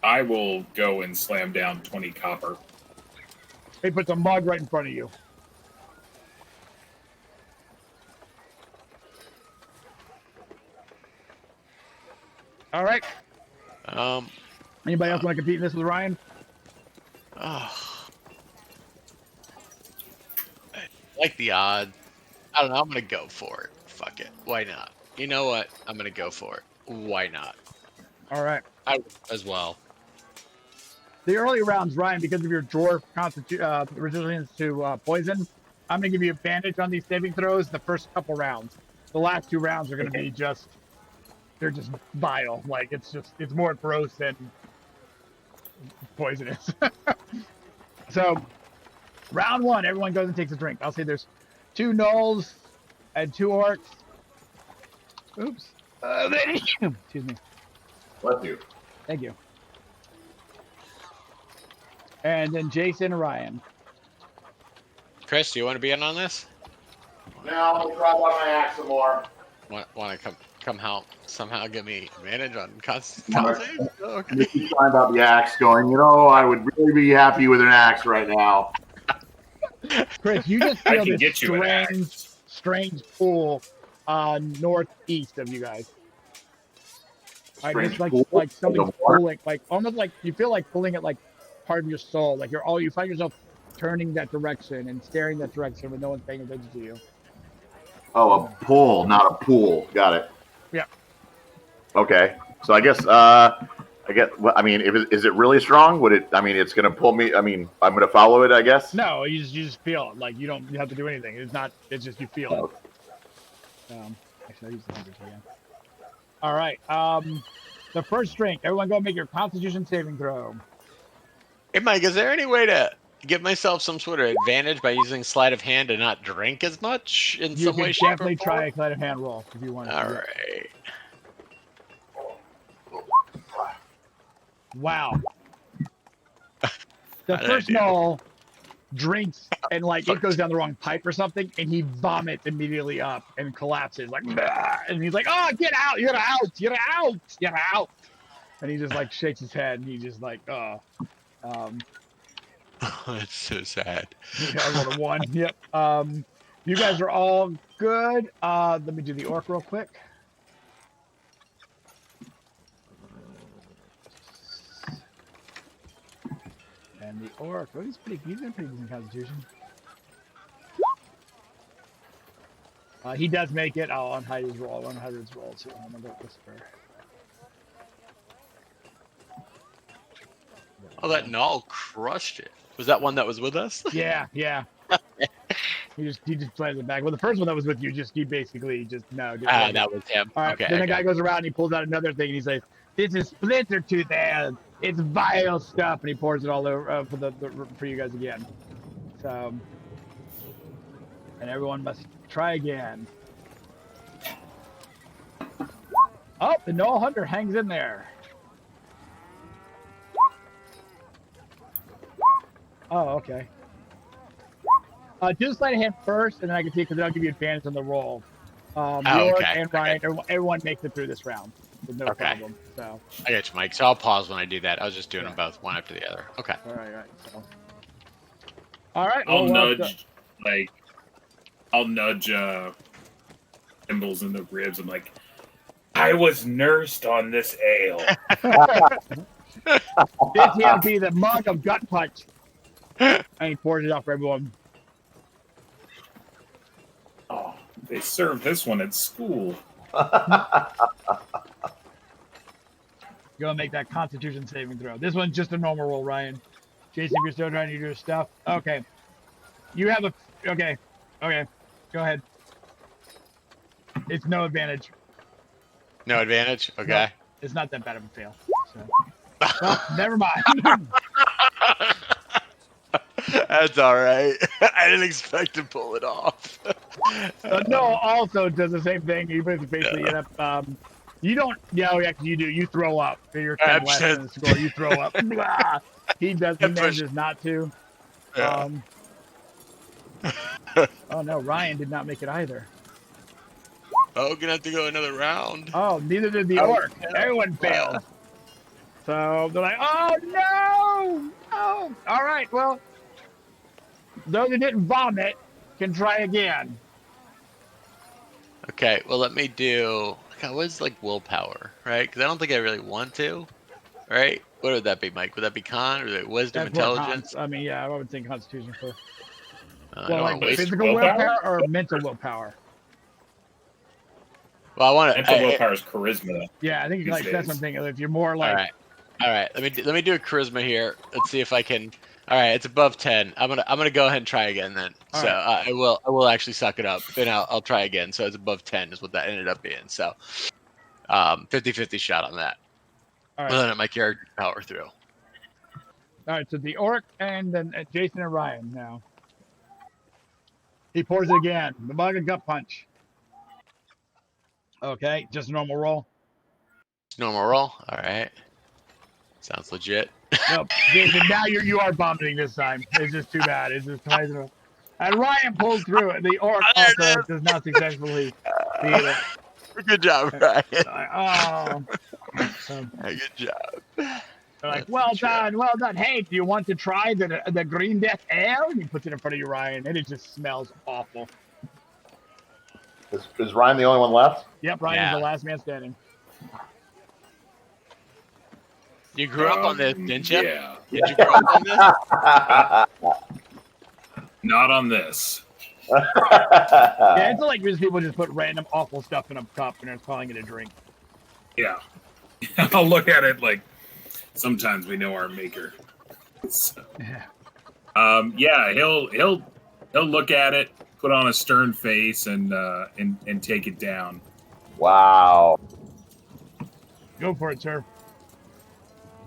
I will go and slam down 20 copper. He puts a mug right in front of you. All right. Anybody else want to compete in this with Ryan? Oh, I like the odds. I don't know. I'm gonna go for it. Fuck it. Why not? You know what? I'm gonna go for it. Why not? All right. I as well. The early rounds, Ryan, because of your dwarf resilience to poison, I'm going to give you advantage on these saving throws the first couple rounds. The last 2 rounds are going to be they're just vile. Like, it's more gross than poisonous. So, round 1, everyone goes and takes a drink. I'll say there's 2 gnolls and 2 orcs. Oops. Excuse me. Bless you. Thank you. And then Jason and Ryan. Chris, do you want to be in on this? No, I'll try on my axe some more. Want to come help somehow give me advantage on con save? Oh, okay. You keep talking about the axe going, I would really be happy with an axe right now. Chris, you just I feel can this get you an axe. strange pull northeast of you guys. Strange Just pool like of something's the water? pulling, like almost like you feel like pulling it like part of your soul. Like you find yourself turning that direction and staring that direction when no one's paying attention to you. Oh, a pull, not a pool. Got it. Yeah. Okay. So I guess is it really strong? Would it? I mean, it's gonna pull me. I mean, I'm gonna follow it. I guess. No, you just feel it. Like you have to do anything. It's not. It's just you feel it. Actually, I use the numbers again. All right. The first drink. Everyone, go make your Constitution saving throw. Hey, Mike, is there any way to give myself some sort of advantage by using sleight of hand to not drink as much in some way, shape, or definitely form? try a sleight of hand roll if you want. All right. Wow. The first gnoll drinks and it goes down the wrong pipe or something, and he vomits immediately up and collapses like, and he's like, "Oh, get out! Get out! Get out! Get out!" And he just shakes his head, and he just Oh, that's so sad. I rolled a 1. Yep. You guys are all good. Let me do the orc real quick. And the orc, he's got pretty decent constitution. He does make it. I'll unhide his roll. I'll unhide his roll too. I'm gonna go whisper. Oh, that Null crushed it. Was that one that was with us? Yeah. He just played it back. Well, the first one that was with you, he basically no. That was him. All right. Okay, Then the guy goes around and he pulls out another thing and he says, "This is Splinter Tooth Ale. It's vile stuff," and he pours it all over for you guys again. So, and everyone must try again. Oh, the Gnoll Hunter hangs in there. Oh, okay. Do the sleight of hand first, and then I can see because I'll give you advantage on the roll. York and Ryan, everyone makes it through this round with no problem. So I got you, Mike. So I'll pause when I do that. I was just doing them both one after the other. Okay. All right. So. All right. I'll nudge Thimbles in the ribs. I'm like, I was nursed on this ale. This here be the mug of gut punch. And he pours it out for everyone. Oh, they serve this one at school. Go and make that Constitution saving throw. This one's just a normal roll, Ryan. Jason, if you're still trying to do your stuff. Okay. You have a... Okay. Go ahead. It's no advantage. No advantage? Okay. No, it's not that bad of a fail. So. Well, never mind. That's all right. I didn't expect to pull it off. No, also does the same thing. You basically end up... you don't... Yeah, you do. You throw up. You're 10 less than the score. You throw up. He does. He manages not to. Yeah. Oh, no. Ryan did not make it either. Oh, gonna have to go another round. Oh, neither did the orc. Everyone failed. So they're like, oh, no! Oh, all right. Well, those who didn't vomit can try again. Okay, well, let me do... God, what is, willpower, right? Because I don't think I really want to, right? What would that be, Mike? Would that be con or is it wisdom, That's more intelligence? I mean, yeah, I would think Constitution for. I Well, don't like want to waste. physical willpower? or mental willpower? Well, I want to. Mental willpower is charisma. Yeah, I think These like that's days. something. If you're more All like, right. All right. Let me do a charisma here. Let's see if I can. All right, it's above 10. I'm gonna go ahead and try again then. All So right. I will actually suck it up and I'll try again. So it's above 10 is what that ended up being. So 50-50 shot on that. all Well, right, then my character power through. all right. So the orc and then Jason and Ryan now. He pours it again. The bug and gut punch. Okay, just a normal roll. Normal roll. All right. Sounds legit. Nope. Jason, now you are vomiting this time. It's just too bad. It's just twice in a row. And Ryan pulls through it. The orc There it also is. does not successfully beat it. Good job, Ryan. Oh. Good job. They're like, That's well a trap. done, well done. Hey, do you want to try the Green Death Ale? And he puts it in front of you, Ryan, and it just smells awful. Is Ryan the only one left? Yep, Ryan's Yeah. the last man standing. You grew up on this, didn't you? Yeah. Did you grow up on this? Not on this. Yeah, it's like just people just put random awful stuff in a cup and they're calling it a drink. Yeah. I'll look at it like sometimes we know our maker. So, yeah, he'll look at it, put on a stern face, and take it down. Wow. Go for it, sir.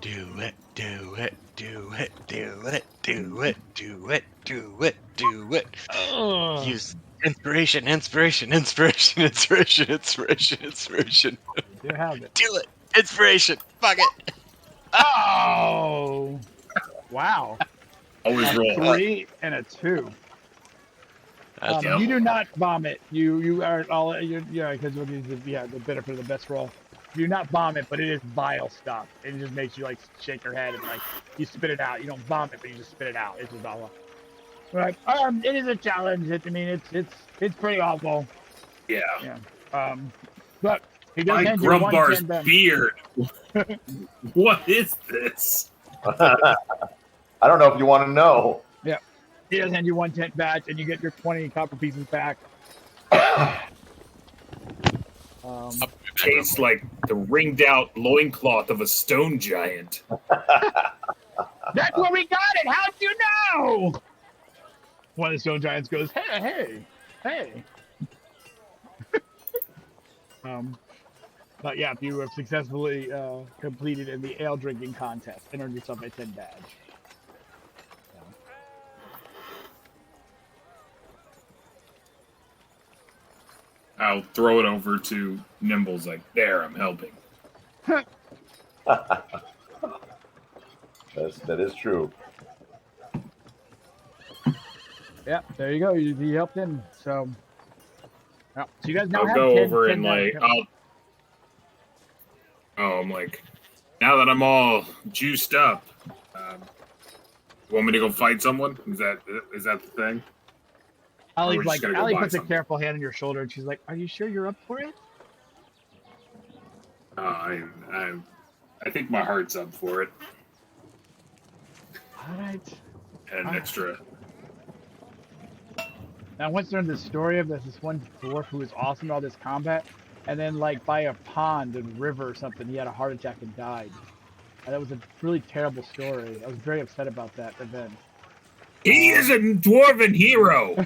Do it, do it, do it, do it, do it, do it, do it, do it. Ugh. Use inspiration, inspiration, inspiration, inspiration, inspiration, inspiration. You have it. Do it. Inspiration. Fuck it. Oh! Wow. Always A roll. 3 and a 2. That's Yep. You do not vomit. You are all yeah, because the better for the best roll. You do not vomit, but it is vile stuff. It just makes you like shake your head and like you spit it out. You don't vomit, but you just spit it out. It's just awful. Right. It is a challenge. I mean, it's pretty awful. Yeah. Yeah. But he does My hand you Grumbar's 110 back. beard. What is this? I don't know if you want to know. He does hand you 110 badge, and you get your 20 copper pieces back. Tastes like the ringed out loincloth of a stone giant. That's where we got it. How'd you know? One of the stone giants goes, hey. But yeah, if you have successfully completed in the ale drinking contest and earned yourself a 10 badge. I'll throw it over to Nimble's like, there, I'm helping. That is true. Yeah, there you go. You helped him. So you guys now I'll have go 10, over 10 and badge. like, I'm like, now that I'm all juiced up, you want me to go fight someone? Is that the thing? Allie's we're just like, gonna go Allie buy puts a something. careful hand on your shoulder, and she's like, "Are you sure you're up for it?" I think my heart's up for it. All right. And an extra. Now, once learned the story of this one dwarf who was awesome at all this combat, and then like by a pond and river or something, he had a heart attack and died. And that was a really terrible story. I was very upset about that event. He is a dwarven hero.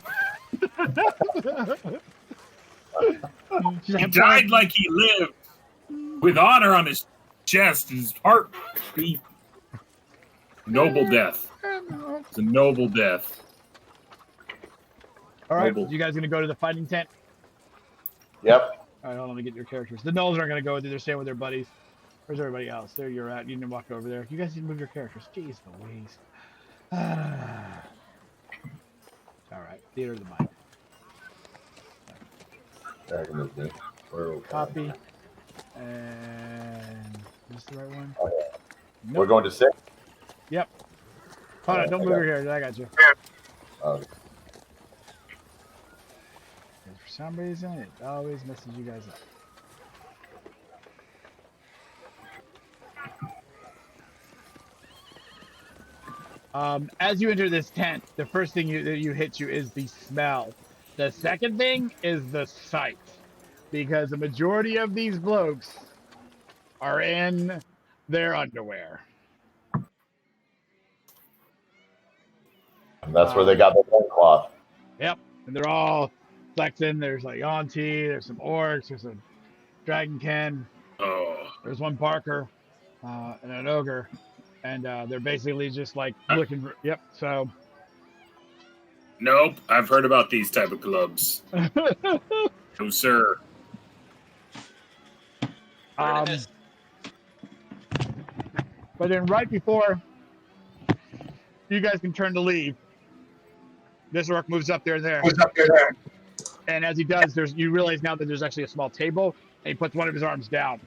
He died like he lived, with honor on his chest, his heart beat. Noble death. It's a noble death. All right, Noble. you guys gonna go to the fighting tent? Yep. All right, hold on, let me get your characters. The gnolls aren't gonna go with you. They're staying with their buddies. Where's everybody else? There you're at. You need to walk over there. You guys need to move your characters. Jeez Louise. All right, theater of the mind. That can move me. Where are we Copy. And is this the right one? Oh, yeah. Nope. We're going to 6. Yep. Hold on, don't move your characters. I got you. Okay. For some reason, it always messes you guys up. As you enter this tent, the first thing that you hit you is the smell. The second thing is the sight, because the majority of these blokes are in their underwear. And that's where they got the loincloth. Yep, and they're all flexing. There's like Auntie, there's some orcs, there's a dragonkin, Oh, there's one Barker, and an ogre, and they're basically just like looking for. Yep. So. nope. I've heard about these type of clubs. No, sir. But then right before you guys can turn to leave, this orc moves up there and there. And as he does, you realize now that there's actually a small table, and he puts one of his arms down.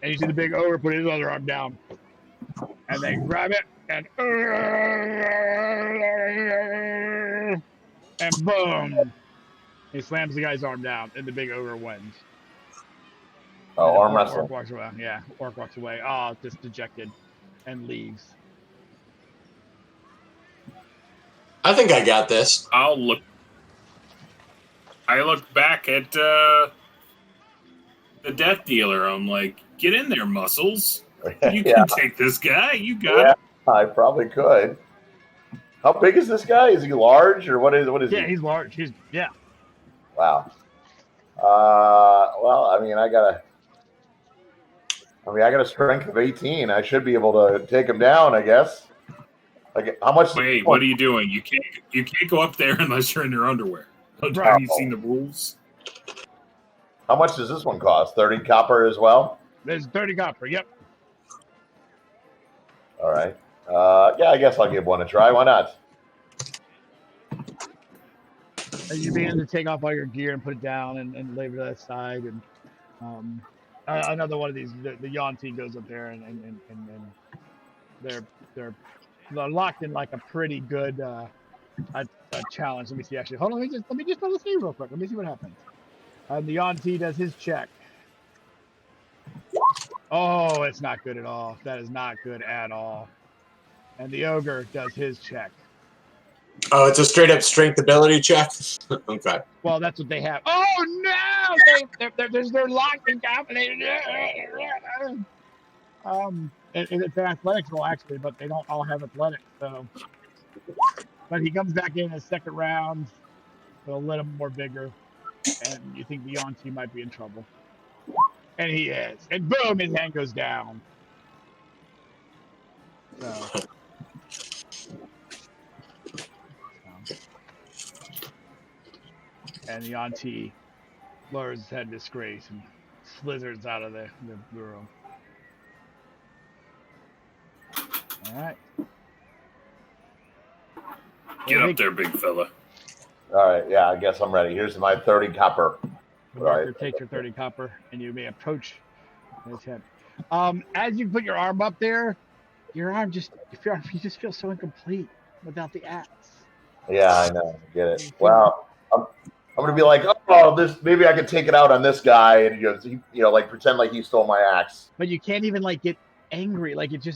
And you see the big ogre put his other arm down. And they grab it, and boom! He slams the guy's arm down, and the big ogre wins. Oh, arm Orc wrestling. walks away. Yeah, orc walks away. Oh, just dejected, and leaves. I think I got this. I look back at the death dealer. I'm like, get in there, Muscles. You can take this guy. You got it. I probably could. How big is this guy? Is he large or what is he? Yeah, he's large. Wow. Well, I mean, I got a strength of 18. I should be able to take him down, I guess. Like, how much? Wait, what are you doing? You can't go up there unless you're in your underwear. Have you seen the rules? How much does this one cost? 30 copper as well? There's 30 copper. Yep. All right. Yeah, I guess I'll give one a try. Why not? And you begin to take off all your gear and put it down and lay it to that side. And another one of these, the Yanti goes up there and they're locked in like a pretty good a challenge. Let me see. Actually, hold on. Let me just let's see real quick. Let me see what happens. The Yanti does his check. Oh, it's not good at all. That is not good at all. And the ogre does his check. Oh, it's a straight up strength ability check. Okay. Well, that's what they have. Oh no! They're locked and dominated. And it's athletics roll actually, but they don't all have athletics. So, but he comes back in a second round with a little more vigor, and you think the Yanti might be in trouble. And he is. And boom, his hand goes down. So. And the Yanti lowers his head in disgrace and slithers out of the room. All right. Get up there, big fella. All right. Yeah, I guess I'm ready. Here's my 30 copper. Right. Take your 30 copper, and you may approach his head. As you put your arm up there, your arm you just feel so incomplete without the axe. Yeah, I know. I get it. Well, I'm gonna be like, oh, this maybe I could take it out on this guy, and like pretend like he stole my axe. But you can't even like get angry. Like it's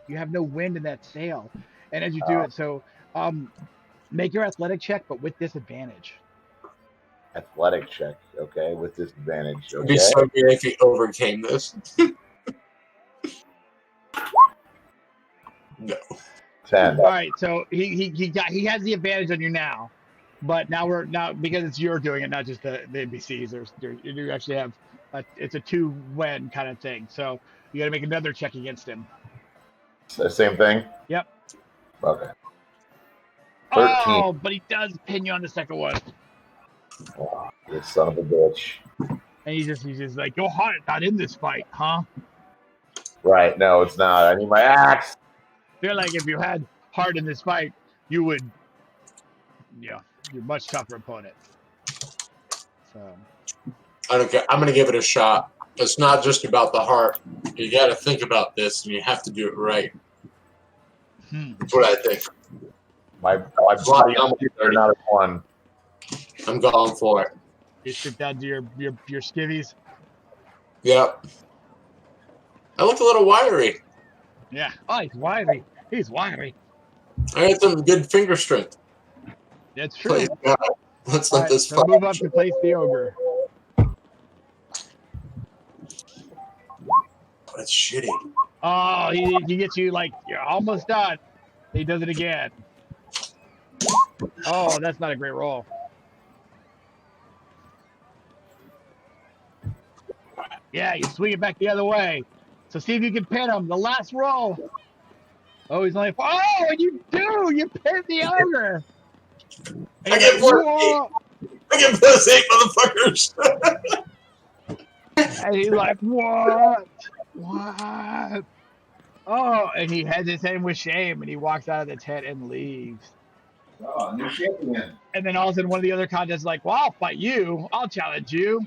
you have no wind in that sail. And as you do it, so make your athletic check, but with disadvantage. Athletic check, okay, with disadvantage. Okay. It'd be so good if he overcame this. No. 10. All right, so he has the advantage on you now, but now because it's you're doing it, not just the NPCs. You actually have it's a 2-win kind of thing. So you got to make another check against him. The same thing. Yep. Okay. 13. Oh, but he does pin you on the second one. Oh, you son of a bitch. And he's just like, your heart is not in this fight, huh? Right. No, it's not. I need my axe. Feel like if you had heart in this fight, you would, you're a much tougher opponent. So. I don't care. I'm going to give it a shot. It's not just about the heart. You got to think about this, and you have to do it right. That's what I think. My body are not at one. I'm going for it. You stick that to your skivvies? Yep. I look a little wiry. Yeah. Oh, he's wiry. He's wiry. I had some good finger strength. That's true. Please, God. Let's All let right, this so fight. move up to place the ogre. That's shitty. Oh, he gets you like you're almost done. He does it again. Oh, that's not a great roll. Yeah, you swing it back the other way. So see if you can pin him. The last roll. Oh, he's only. Oh, and you do. You pin the ogre. I get plus 8. I get plus 8, motherfuckers. And he's like, what? What? Oh, and he heads his head with shame, and he walks out of the tent and leaves. Oh, new champion. And then all of a sudden, one of the other contests is like, well, I'll fight you. I'll challenge you.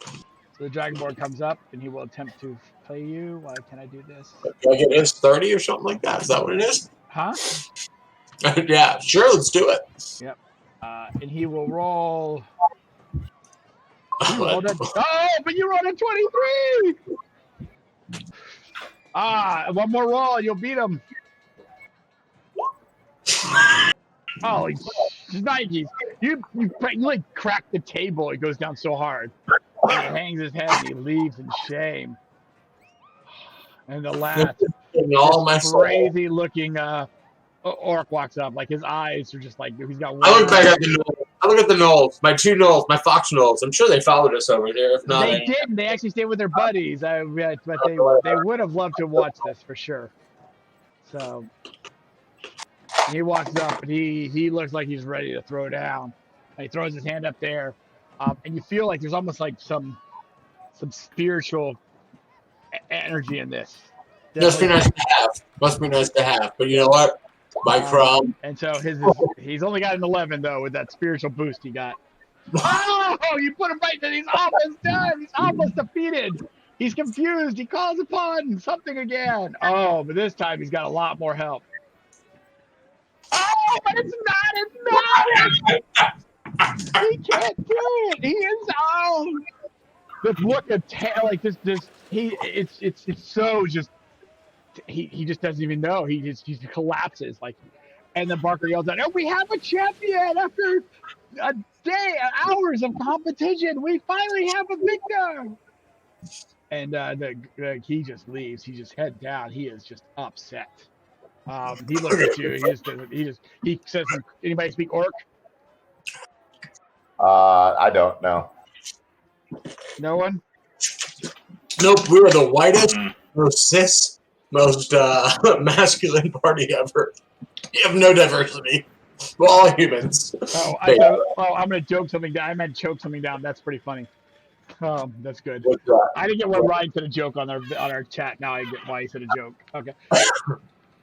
So the Dragonborn comes up, and he will attempt to play you. Why can I do this? Do I get his 30 or something like that? Is that what it is? Huh? Yeah, sure, let's do it. Yep. And he will roll. He rolled a, oh, but you rolled a 23! One more roll, and you'll beat him. Oh, he's Nikes. You like crack the table. It goes down so hard. And he hangs his head and he leaves in shame. And the last crazy looking orc walks up. Like his eyes are just like he's got one. I look back at the gnolls. I look at the gnolls, my 2 gnolls, my fox gnolls. I'm sure they followed us over here. If not, they didn't. They actually stayed with their buddies. But they would have loved to watch this for sure. So he walks up and he looks like he's ready to throw down. And he throws his hand up there, and you feel like there's almost like some spiritual energy in this. Must be nice to have. Must be nice to have. But you know what? My crown. And so he's only got an 11 though with that spiritual boost he got. Oh, you put him right there. He's almost done. He's almost defeated. He's confused. He calls upon something again. Oh, but this time he's got a lot more help. Oh, but it's not. He can't do it. He is out. This look of like this. It's so just. He just doesn't even know. He just collapses like, and then Barker yells out, "Oh, we have a champion after a day, hours of competition. We finally have a victor." And he just leaves. He just head down. He is just upset. He looks at you. He says, "Anybody speak Orc?" I don't know. No one. Nope, we were the whitest, most cis, most masculine party ever. You have no diversity. We're all humans. I'm gonna joke something down. I meant choke something down. That's pretty funny. That's good. What's that? I didn't get why Ryan said a joke on our chat. Now I get why he said a joke. Okay.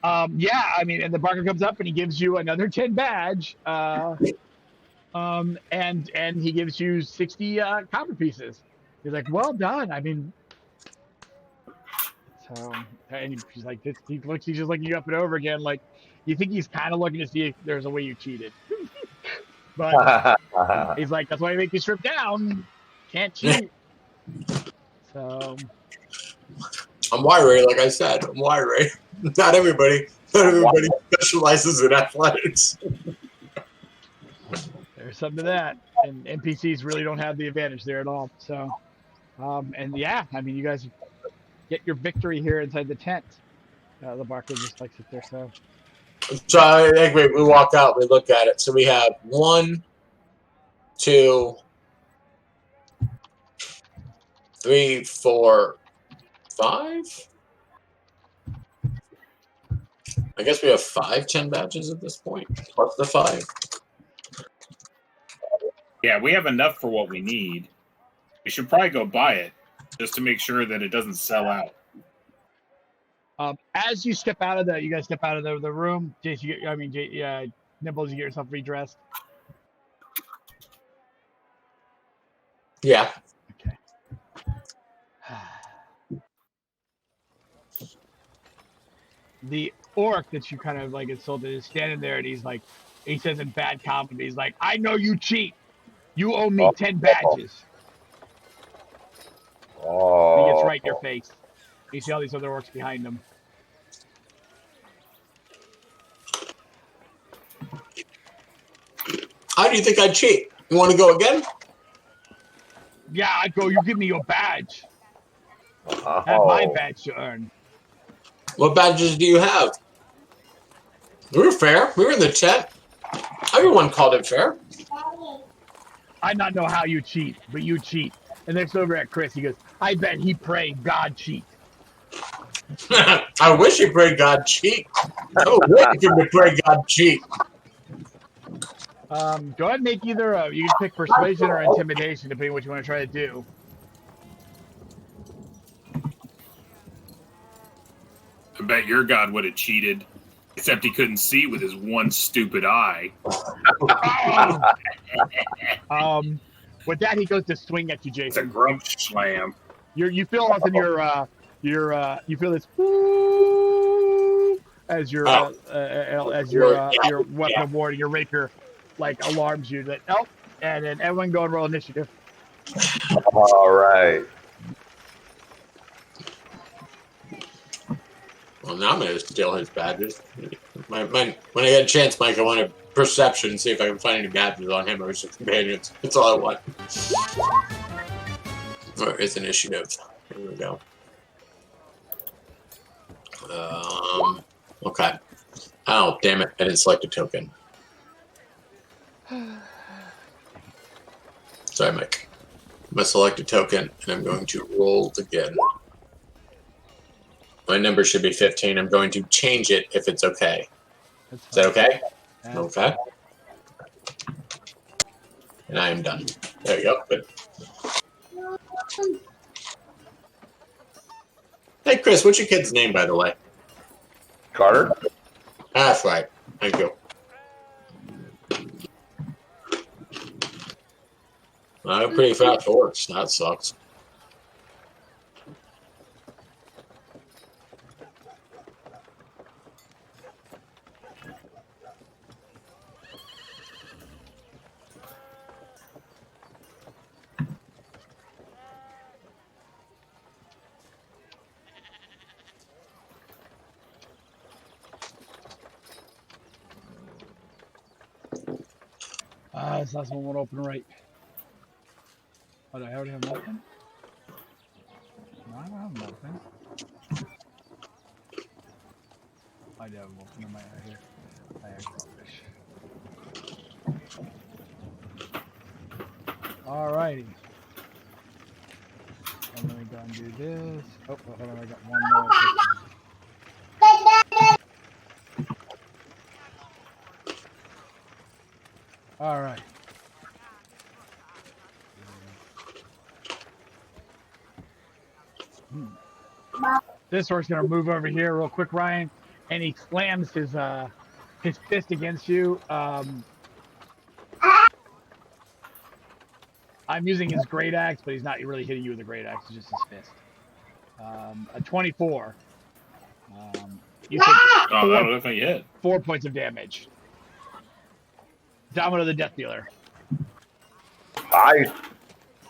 Yeah, I mean, and the Barker comes up and he gives you another 10 badge. And he gives you 60 copper pieces. He's like, well done. I mean, so and he's like, he's just looking you up and over again. Like, you think he's kind of looking to see if there's a way you cheated. But he's like, that's why I make you strip down. Can't cheat. So I'm wiry, like I said. I'm wiry. Not everybody specializes in athletics. There's something to that. And NPCs really don't have the advantage there at all. So, and yeah, I mean, you guys get your victory here inside the tent. The Barker just likes it there. So I think we walk out, we look at it. So we have 1, 2, 3, 4, 5. I guess we have 5 10 badges at this point, plus the 5. Yeah, we have enough for what we need. We should probably go buy it just to make sure that it doesn't sell out. As you step out of you guys step out of the room. Jace, Nibbles, you get yourself redressed. Yeah. Okay. The orc that you kind of like insulted is standing there, and he says in bad comedy, he's like, I know you cheat. You owe me 10 badges. Oh. He gets right in your face. You see all these other orcs behind him. How do you think I'd cheat? You want to go again? Yeah, I'd go. You give me your badge. Oh. Have my badge to earn. What badges do you have? We were fair. We were in the chat. Everyone called it fair. I not know how you cheat, but you cheat. And next over at Chris, he goes, I bet he prayed God cheat. I wish he prayed God cheat. I was waiting for him to pray God cheat. Go ahead and make either, you can pick persuasion or intimidation, depending on what you want to try to do. I bet your God would have cheated, except he couldn't see with his one stupid eye. With that, he goes to swing at you, It's a Jason. grump slam. You feel all of a sudden you feel this whoo as your weapon of war, your rapier, like alarms you that and then everyone go and roll initiative. All right. Well, now I'm going to steal his badges. When I get a chance, Mike, I want a perception, see if I can find any badges on him or his companions. That's all I want. Or his initiative. Here we go. Okay. Oh, damn it. I didn't select a token. Sorry, Mike. I'm going to select a token, and I'm going to roll again. My number should be 15. I'm going to change it if it's okay. Is that okay? Okay. And I am done. There you go. Good. Hey, Chris, what's your kid's name, by the way? Carter? That's right. Thank you. I have pretty fast horse. That sucks. This last one won't open right. Oh, do I already have an open? No, I don't have an open. I do have an open in my eye here. I am rubbish. Alrighty. Let me go and do this. Oh, hold on, I got one more. All right. This horse gonna move over here real quick, Ryan, and he slams his fist against you. I'm using his great axe, but he's not really hitting you with a great axe. It's just his fist. A 24. You take That'll definitely hit. 4 points of damage. Domino the Death Dealer.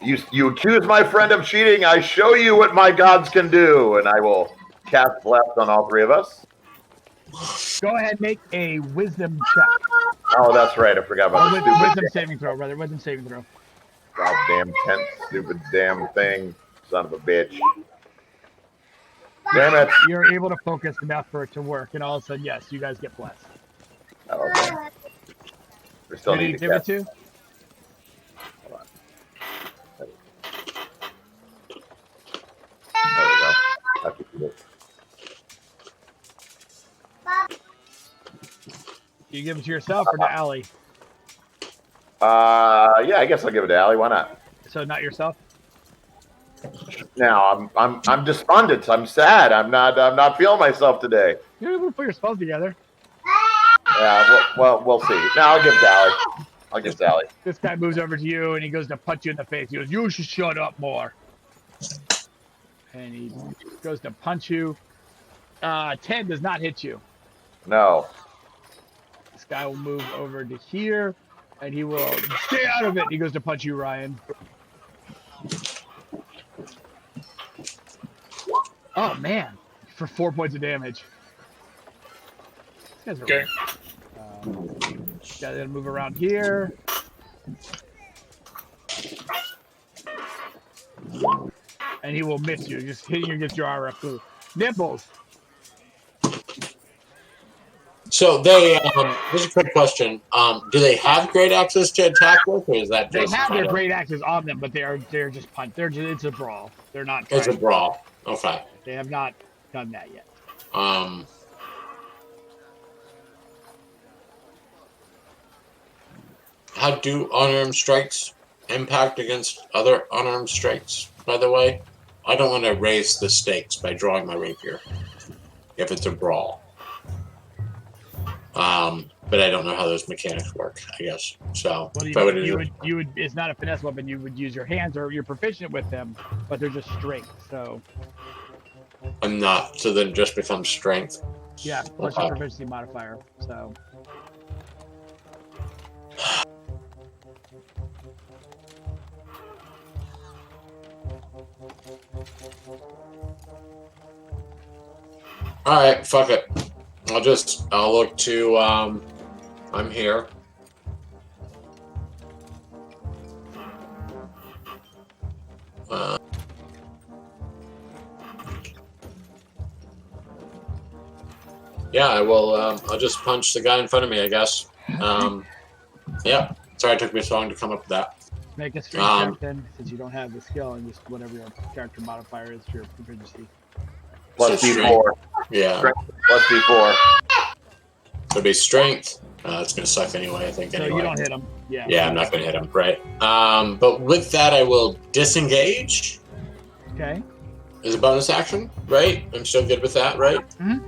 You accuse my friend of cheating. I show you what my gods can do, and I will cast bless on all three of us. Go ahead and make a wisdom check. Oh, that's right. I forgot about the wisdom saving throw, brother. Wisdom saving throw. goddamn tent, stupid damn thing, son of a bitch. Damn it. You're able to focus enough for it to work, and all of a sudden, yes, you guys get blessed. Okay. We still Did he need to give it cast. to? Hold on. There we go. That's what you do. You give it to yourself or to Allie? Yeah, I guess I'll give it to Allie. Why not? So not yourself? Now I'm despondent. I'm sad. I'm not feeling myself today. You're able to put your spells together. Yeah. Well, we'll see. Now I'll give it to Allie. I'll give it to Allie. This guy moves over to you and he goes to punch you in the face. He goes, "You should shut up more." And he goes to punch you. 10 does not hit you. No. This guy will move over to here, and he will stay out of it. He goes to punch you, Ryan. Oh man, for 4 points of damage. These guys are Okay. Got to move around here. And he will miss you. Just hitting you against your RF. Nipples. So they, this is a quick question. Do they have great access to attack with, or is that They just have their kind of, great axes on them, but they're just punt. It's a brawl. They're not it's a trying. brawl? Okay. They have not done that yet. How do unarmed strikes impact against other unarmed strikes, by the way? I don't want to raise the stakes by drawing my rapier if it's a brawl. But I don't know how those mechanics work, I guess. So Well, if I you would. It's not a finesse weapon. You would use your hands, or you're proficient with them, but they're just strength. So I'm not. So then it just becomes strength. yeah, plus your proficiency modifier. So All right, fuck it. I'll look to, I'm here. Yeah, I will, I'll just punch the guy in front of me, I guess. Yeah, sorry it took me so long to come up with that. make a strength check then, since you don't have the skill, and just whatever your character modifier is for your proficiency. Plus So D4. Yeah. Strength plus D4. So it'd be strength. It's gonna suck anyway, I think. So Anyway. you don't hit him. Yeah. Yeah, I'm not gonna hit him, right? But with that, I will disengage. Okay. Is a bonus action, right? I'm still good with that, right? Mhm.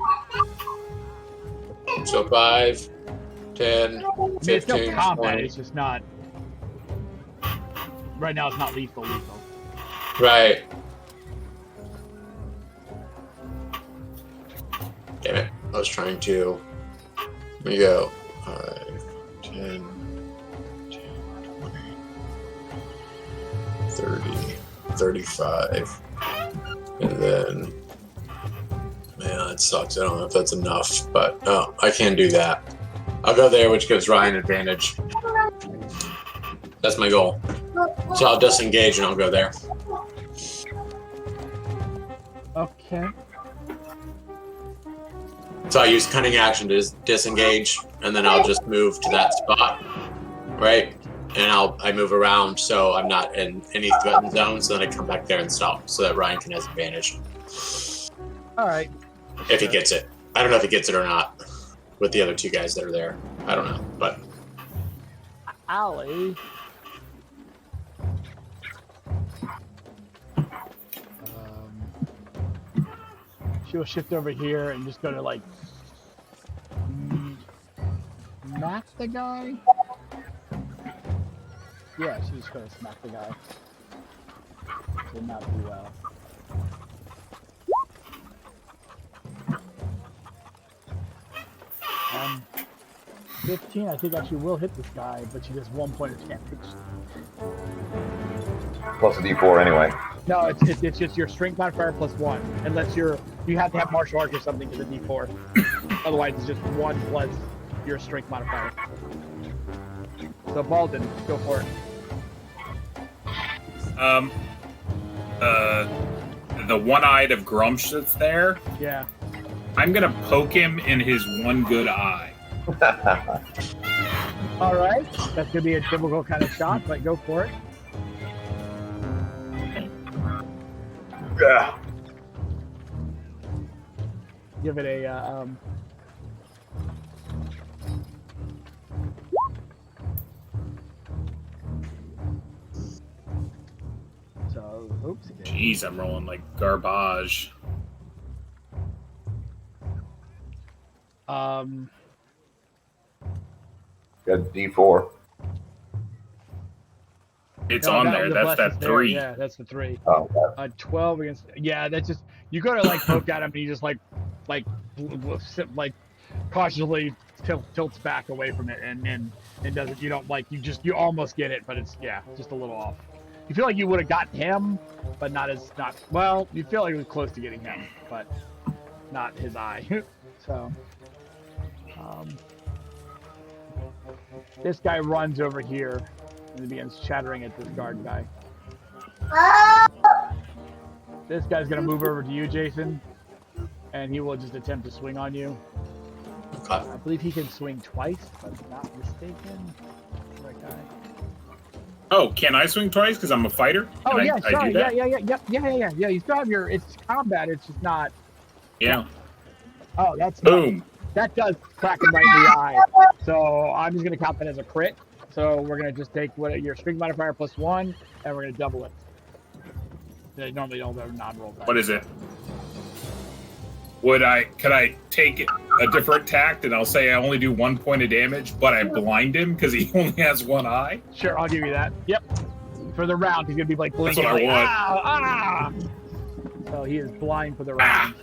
So 5, 10, I mean, it's 15, still combat. 20. It's just not. Right now, it's not lethal. Right. Damn it. I was trying to. Let me go. 5, 10, 20, 30, 35. And then. Man, that sucks. I don't know if that's enough, but oh, I can do that. I'll go there, which gives Ryan advantage. That's my goal. So I'll disengage and I'll go there. Okay. So I use cunning action to disengage, and then I'll just move to that spot, right? And I move around so I'm not in any threatened zones. So then I come back there and stop, so that Ryan can have advantage All right. if he gets it. I don't know if he gets it or not with the other two guys that are there. I don't know, but Allie. She'll shift over here and just go to like smack the guy. Yeah, she's just gonna smack the guy. Did not do well. Um, 15, I think actually will hit this guy, but she does 1 point of damage. Plus a D4 anyway. No, it's just your strength modifier plus 1, unless you have to have martial arts or something to the D4. Otherwise, it's just 1 plus your strength modifier. So Baldwin, go for it. The one-eyed of Grumsh that's there. Yeah. I'm gonna poke him in his one good eye. All right, that's gonna be a typical kind of shot, but go for it. Yeah. Give it a So, oops. Jeez, I'm rolling like garbage. Got D4. It's No, on that- there. the That's bless that is there. 3. Yeah, that's the 3. Oh, 12 against. Yeah, that's just you go to like poke at him, and he just like cautiously tilts back away from it, and doesn't. You don't like you almost get it, but it's just a little off. You feel like you would have gotten him, but not well. You feel like it was close to getting him, but not his eye. So, this guy runs over here And he begins chattering at this guard guy. This guy's gonna move over to you, Jason, and he will just attempt to swing on you. Okay. I believe he can swing twice, if I'm not mistaken. That guy. Oh, can I swing twice because I'm a fighter? Oh Can yeah, I sorry, do that? yeah. You still have your. It's combat. It's just not. Yeah. Oh, that's Boom. that does crack him right in the eye. So I'm just gonna count that as a crit. So we're gonna just take what your strength modifier plus 1, and we're gonna double it. They normally don't have non-roll dice. What is it? Could I take a different tact and I'll say I only do 1 point of damage, but I blind him because he only has one eye? Sure, I'll give you that. Yep. For the round, he's gonna be like blinking. That's what I like, want. Ah! So he is blind for the round.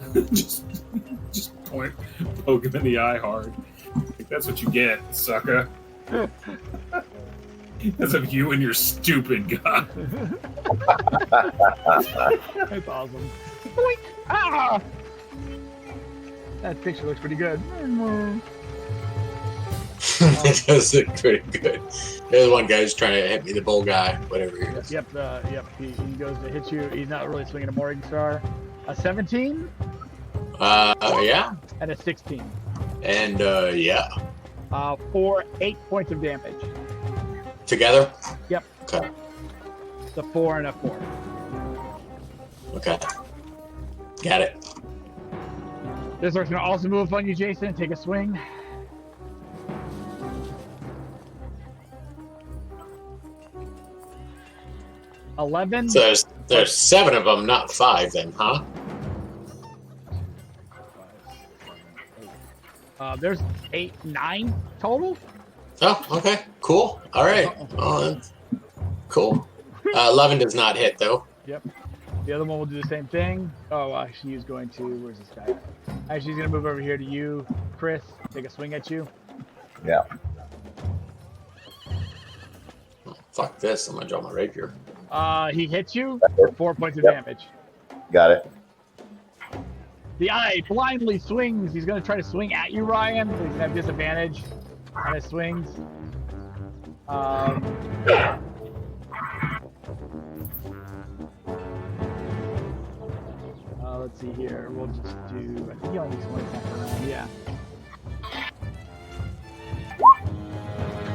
just poke him in the eye hard. Like, that's what you get, sucker. That's of you and your stupid gun. That's awesome. Boink! Ah! That picture looks pretty good. It does look pretty good. There's one guy who's trying to hit me, the bull guy, whatever he is. Yep. He goes to hit you. He's not really swinging a Morning Star. A 17 Yeah. and a 16. And, yeah. For 8 points of damage. Together? Yep. Okay. It's a 4 and a 4. Okay. Got it. This orc's gonna also move on you, Jason. Take a swing. $11. So there's 7 of them, not 5 then, huh? There's 8, 9 total. Oh, okay. Cool. All right. Oh, cool. 11 does not hit, though. Yep. The other one will do the same thing. Oh, actually, he's going to. Where's this guy? Actually, he's going to move over here to you, Chris. Take a swing at you. Yeah. Oh, fuck this. I'm going to draw my rapier. He hits you for 4 points of damage. Got it. The eye blindly swings. He's going to try to swing at you, Ryan. He's going to have disadvantage on his swings. Let's see here. We'll just do. I think he only needs 1 attack around. Yeah.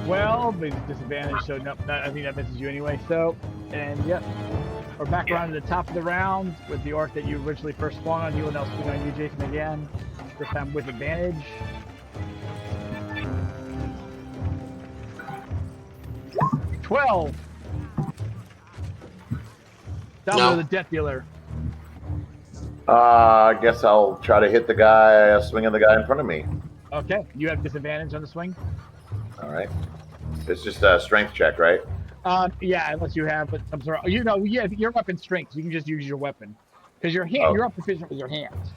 12, but it's disadvantage, so nope, I think that misses you anyway. So, and yep, we're back around to the top of the round with the orc that you originally first swung on. He will now swing on you, Jason, again. This time with advantage. 12. Down No. to the death dealer. I guess I'll try to hit the guy, swinging the guy in front of me. Okay, you have disadvantage on the swing. All right. It's just a strength check, right? Yeah, unless you have some sort of, yeah, your weapon strength. So you can just use your weapon because your hand, you're up proficient with your hands.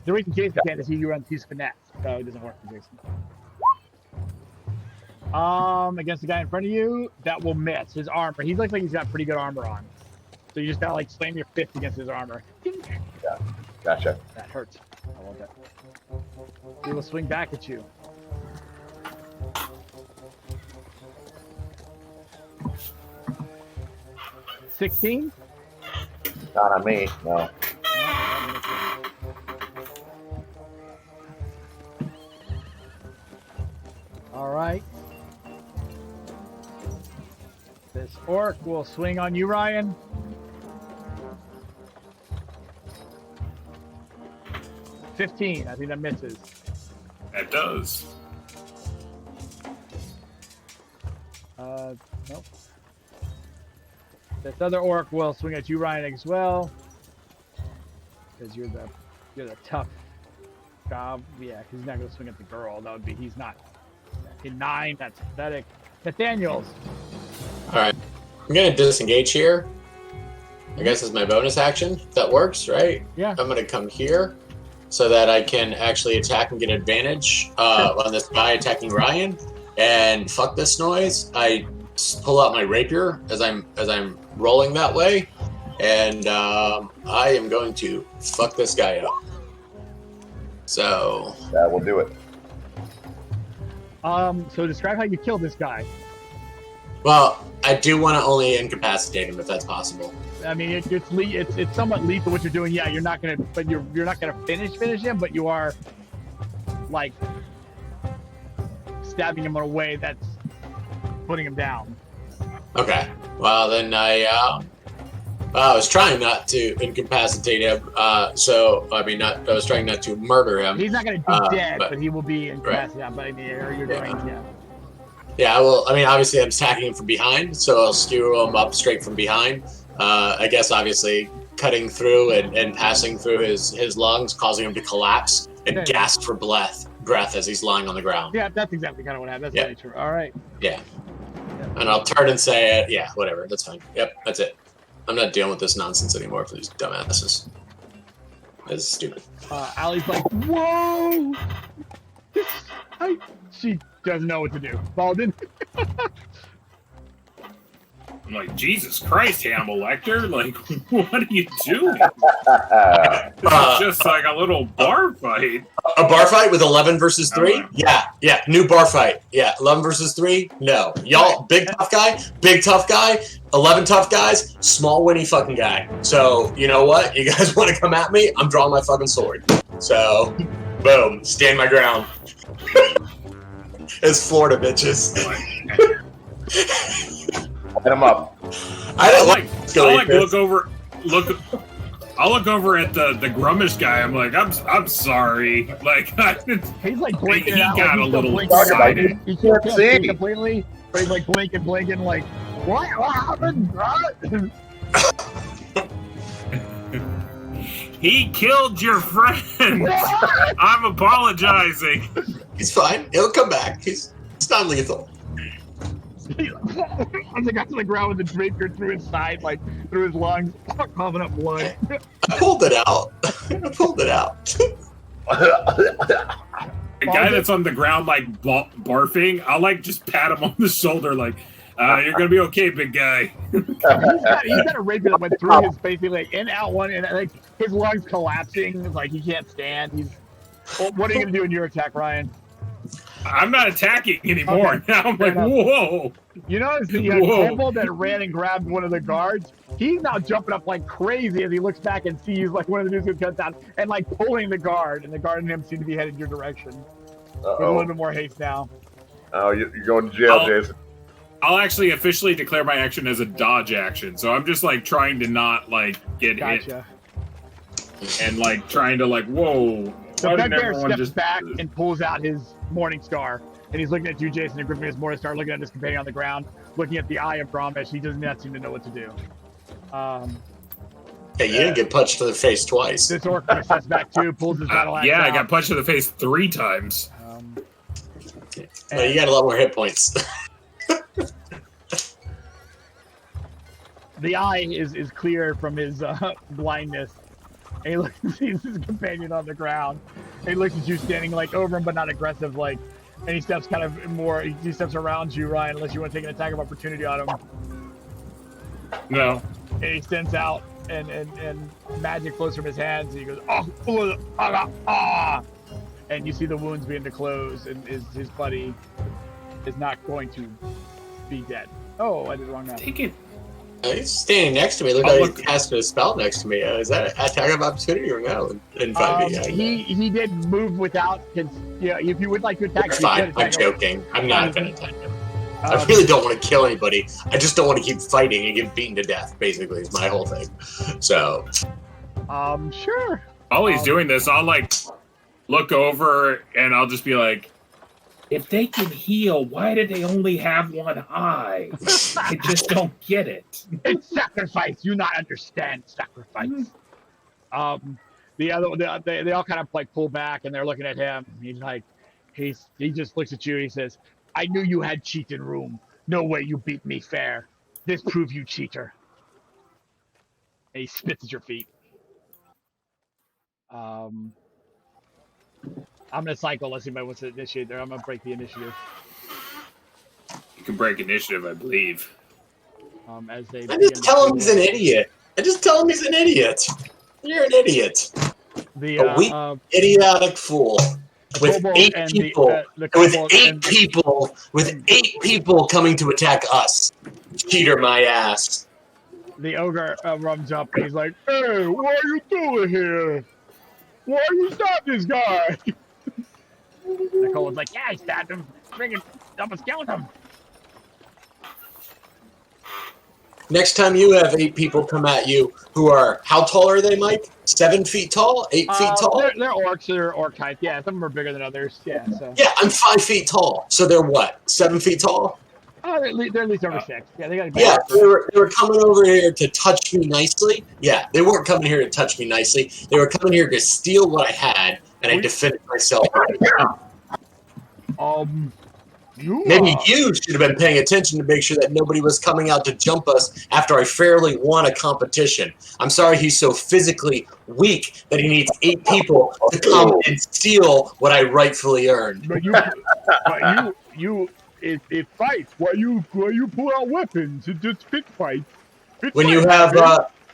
The reason Jason can't is he runs his finesse, so it doesn't work for Jason. Against the guy in front of you, that will miss his armor. He looks like he's got pretty good armor on. So you just gotta like slam your fist against his armor. Yeah. Gotcha. That hurts. I love that. He will swing back at you. $16? Not on me. No. All right. This orc will swing on you, Ryan. $15. I think that misses. That does. Nope. This other orc will swing at you, Ryan, as well. Because you're the tough job. Yeah, because he's not going to swing at the girl. That would be, he's not. In 9, that's pathetic. Nathaniel's. All right. I'm going to disengage here. I guess it's my bonus action. That works, right? Yeah. I'm going to come here so that I can actually attack and get advantage on this guy attacking Ryan. And fuck this noise. I pull out my rapier as I'm rolling that way, and I am going to fuck this guy up. So That will do it. So describe how you killed this guy. Well, I do want to only incapacitate him if that's possible. I mean, it's somewhat lethal what you're doing. Yeah, you're not gonna finish him, but you are like stabbing him in a way that's putting him down. Okay. Well, then I was trying not to incapacitate him. I was trying not to murder him. He's not gonna be dead, but he will be incapacitated. Right. But I mean, you're doing, yeah. Yeah, well, I mean, obviously I'm attacking him from behind, so I'll skewer him up straight from behind. I guess, obviously, cutting through and passing through his lungs, causing him to collapse and gasp for breath as he's lying on the ground. Yeah, that's exactly kind of what happened. That's really true. All right. Yeah. And I'll turn and say, yeah, whatever, that's fine. Yep, that's it. I'm not dealing with this nonsense anymore for these dumbasses. This is stupid. Allie's like, whoa! She doesn't know what to do. Baldwin. I'm like, Jesus Christ, Hannibal Lecter! Like, what are you doing? This is just like a little bar fight. A bar fight with 11 versus 3? Yeah, new bar fight. Yeah, 11 versus 3? No. Y'all, big tough guy, 11 tough guys, small winny fucking guy. So, you know what? You guys want to come at me? I'm drawing my fucking sword. So, boom, stand my ground. It's Florida, bitches. Hit him up. I'll look over at the grummish guy. I'm like, I'm sorry. Like, he's like blinking. He got a little excited. He can't see completely, but he's like blinking, like, what happened? He killed your friend. I'm apologizing. He's fine. He'll come back. It's not lethal. As I got to the ground with the draper through his side, like through his lungs, coughing up blood. I pulled it out. The guy that's on the ground, like barfing, I'll like just pat him on the shoulder, like, you're gonna be okay, big guy. he's got a rapier that went through his face, like in, out, one, and like his lungs collapsing, like he can't stand. What are you gonna do in your attack, Ryan? I'm not attacking anymore. Okay. Now I'm like, whoa. You notice the cripple that ran and grabbed one of the guards? He's now jumping up like crazy as he looks back and sees like one of the dudes cuts down and like pulling the guard, and the guard and him seem to be headed your direction. With a little bit more haste now. Oh, you're going to jail, Jason. I'll actually officially declare my action as a dodge action, so I'm just like trying to not like get hit, and like trying to like, whoa. The bugbear steps back and pulls out his Morning Star, and he's looking at you, Jason, and gripping his Morning Star, looking at his companion on the ground, looking at the Eye of Brahmish. He does not seem to know what to do. Hey, you didn't get punched to the face twice. This orc steps back too, pulls his battle axe out. I got punched in the face 3 times. Well, you got a lot more hit points. The eye is clear from his blindness. And he sees his companion on the ground. And he looks at you standing like over him, but not aggressive. Like, and he steps kind of more. He steps around you, Ryan, unless you want to take an attack of opportunity on him. No. And he stands out, and magic flows from his hands. And he goes, and you see the wounds begin to close, and his buddy is not going to be dead. Oh, I did it wrong now. Take it. He's standing next to me. Look like he's casting a spell next to me. Is that an attack of opportunity or no? In 5e? He did move without. If you would like to attack, it's fine. I'm joking. I'm not going to attack him. I really don't want to kill anybody. I just don't want to keep fighting and get beaten to death. Basically, is my whole thing. So, sure. While he's doing this, I'll like look over and I'll just be like, if they can heal, why do they only have one eye? I just don't get it. It's sacrifice. You not understand sacrifice. They all kind of like pull back and they're looking at him. He's like, he just looks at you. And he says, "I knew you had cheat in room. No way you beat me fair. This prove you cheater." And he spits at your feet. I'm going to cycle. Let's see if anybody wants to initiate there. I'm going to break the initiative. You can break initiative, I believe. As they I just tell him he's an idiot. You're an idiot. A weak, idiotic fool. with kobold 8 and people, the with kobold 8 and- people, with 8 people coming to attack us. Cheater, my ass. The ogre runs up and he's like, "Hey, what are you doing here? Why you stop this guy?" The kobold's like, "Yeah, I stabbed him. Friggin' almost killed him." Next time you have 8 people come at you who are, how tall are they, Mike? 7 feet tall? 8 feet tall? They're orcs. They're orc height. Yeah, some of them are bigger than others. Yeah, so. Yeah, I'm 5 feet tall. So they're what? 7 feet tall? Oh, they're at least over 6. Yeah, they got. Yeah, they were coming over here to touch me nicely. Yeah, they weren't coming here to touch me nicely. They were coming here to steal what I had, and I defended myself. Maybe you should have been paying attention to make sure that nobody was coming out to jump us after I fairly won a competition. I'm sorry he's so physically weak that he needs 8 people to come and steal what I rightfully earned. But it fights. Why you pull out weapons? It just pick fight. When you have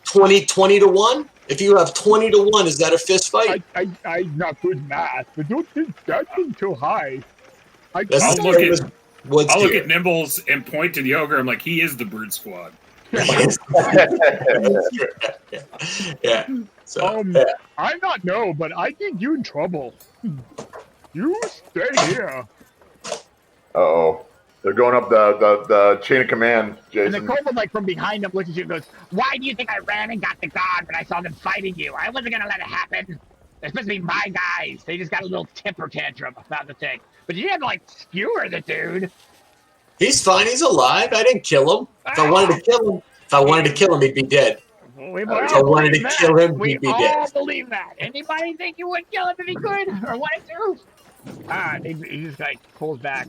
20 to 1? If you have 20 to 1, is that a fist fight? I'm not good math, but don't think that's too high. I'll look at Nimbles and point to the ogre. I'm like, he is the Brood Squad. Yeah. So, I not know, but I think you in trouble. You stay here. Uh-oh. They're going up the chain of command, Jason. And the kobold, like, from behind him looks at you and goes, "Why do you think I ran and got the guard when I saw them fighting you? I wasn't going to let it happen. They're supposed to be my guys. They just got a little temper tantrum about the thing. But you had to, like, skewer the dude." He's fine. He's alive. I didn't kill him. If I wanted to kill him, he'd be dead. If I wanted to kill him, he'd be dead. We all believe that. Anybody think you would kill him if he could or wanted to? He just, like, pulls back.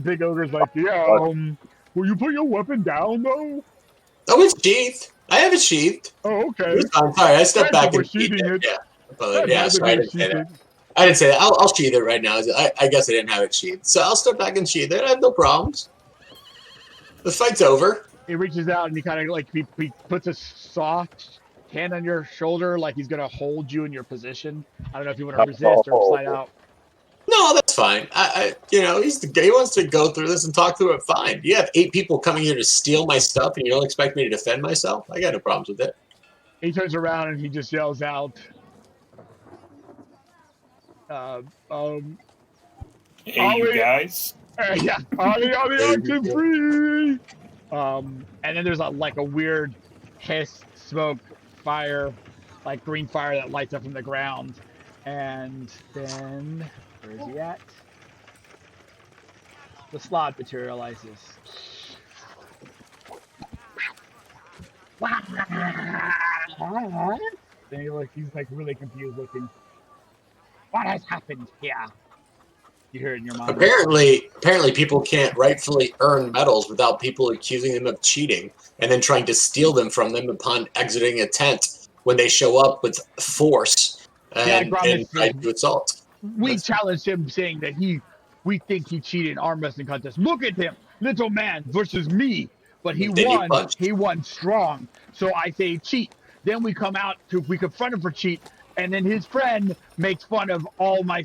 Big ogre's like, "Yeah, will you put your weapon down, though?" Oh, it's sheathed. I have it sheathed. Oh, okay. I'm sorry. I stepped back and sheathing it. Yeah, sorry, I didn't say that. I didn't say that. I'll sheath it right now. I guess I didn't have it sheathed. So I'll step back and sheath it. I have no problems. The fight's over. He reaches out and he kind of, like, he puts a soft hand on your shoulder like he's going to hold you in your position. I don't know if you want to resist or slide out. No, that's fine. He wants to go through this and talk through it. Fine. You have 8 people coming here to steal my stuff, and you don't expect me to defend myself? I got no problems with it. He turns around and he just yells out, "Hey, you guys!" Yeah, Ollie, I'm free. And then there's a weird hiss, smoke, fire, like green fire that lights up from the ground, and then. Where is he at? The slot materializes. Then he's like really confused looking. What has happened here? You hear it in your mind. Apparently people can't rightfully earn medals without people accusing them of cheating and then trying to steal them from them upon exiting a tent when they show up with force and try to assault. We challenged him, saying that we think he cheated in arm wrestling contest. Look at him, little man versus me. But he won. He won strong. So I say cheat. Then we confront him for cheat, and then his friend makes fun of all my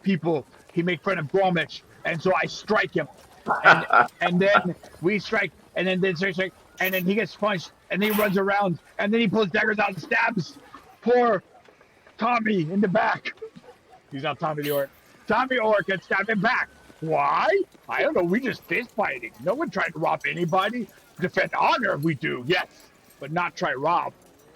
people. He makes fun of Gromich, and so I strike him, and then we strike, and then strike, and then he gets punched, and then he runs around, and then he pulls daggers out and stabs poor Tommy in the back. He's not Tommy the Orc. Tommy Orc gets stabbed in back. Why? I don't know. We just fist fighting. No one tried to rob anybody. Defend honor, we do, yes, but not try rob.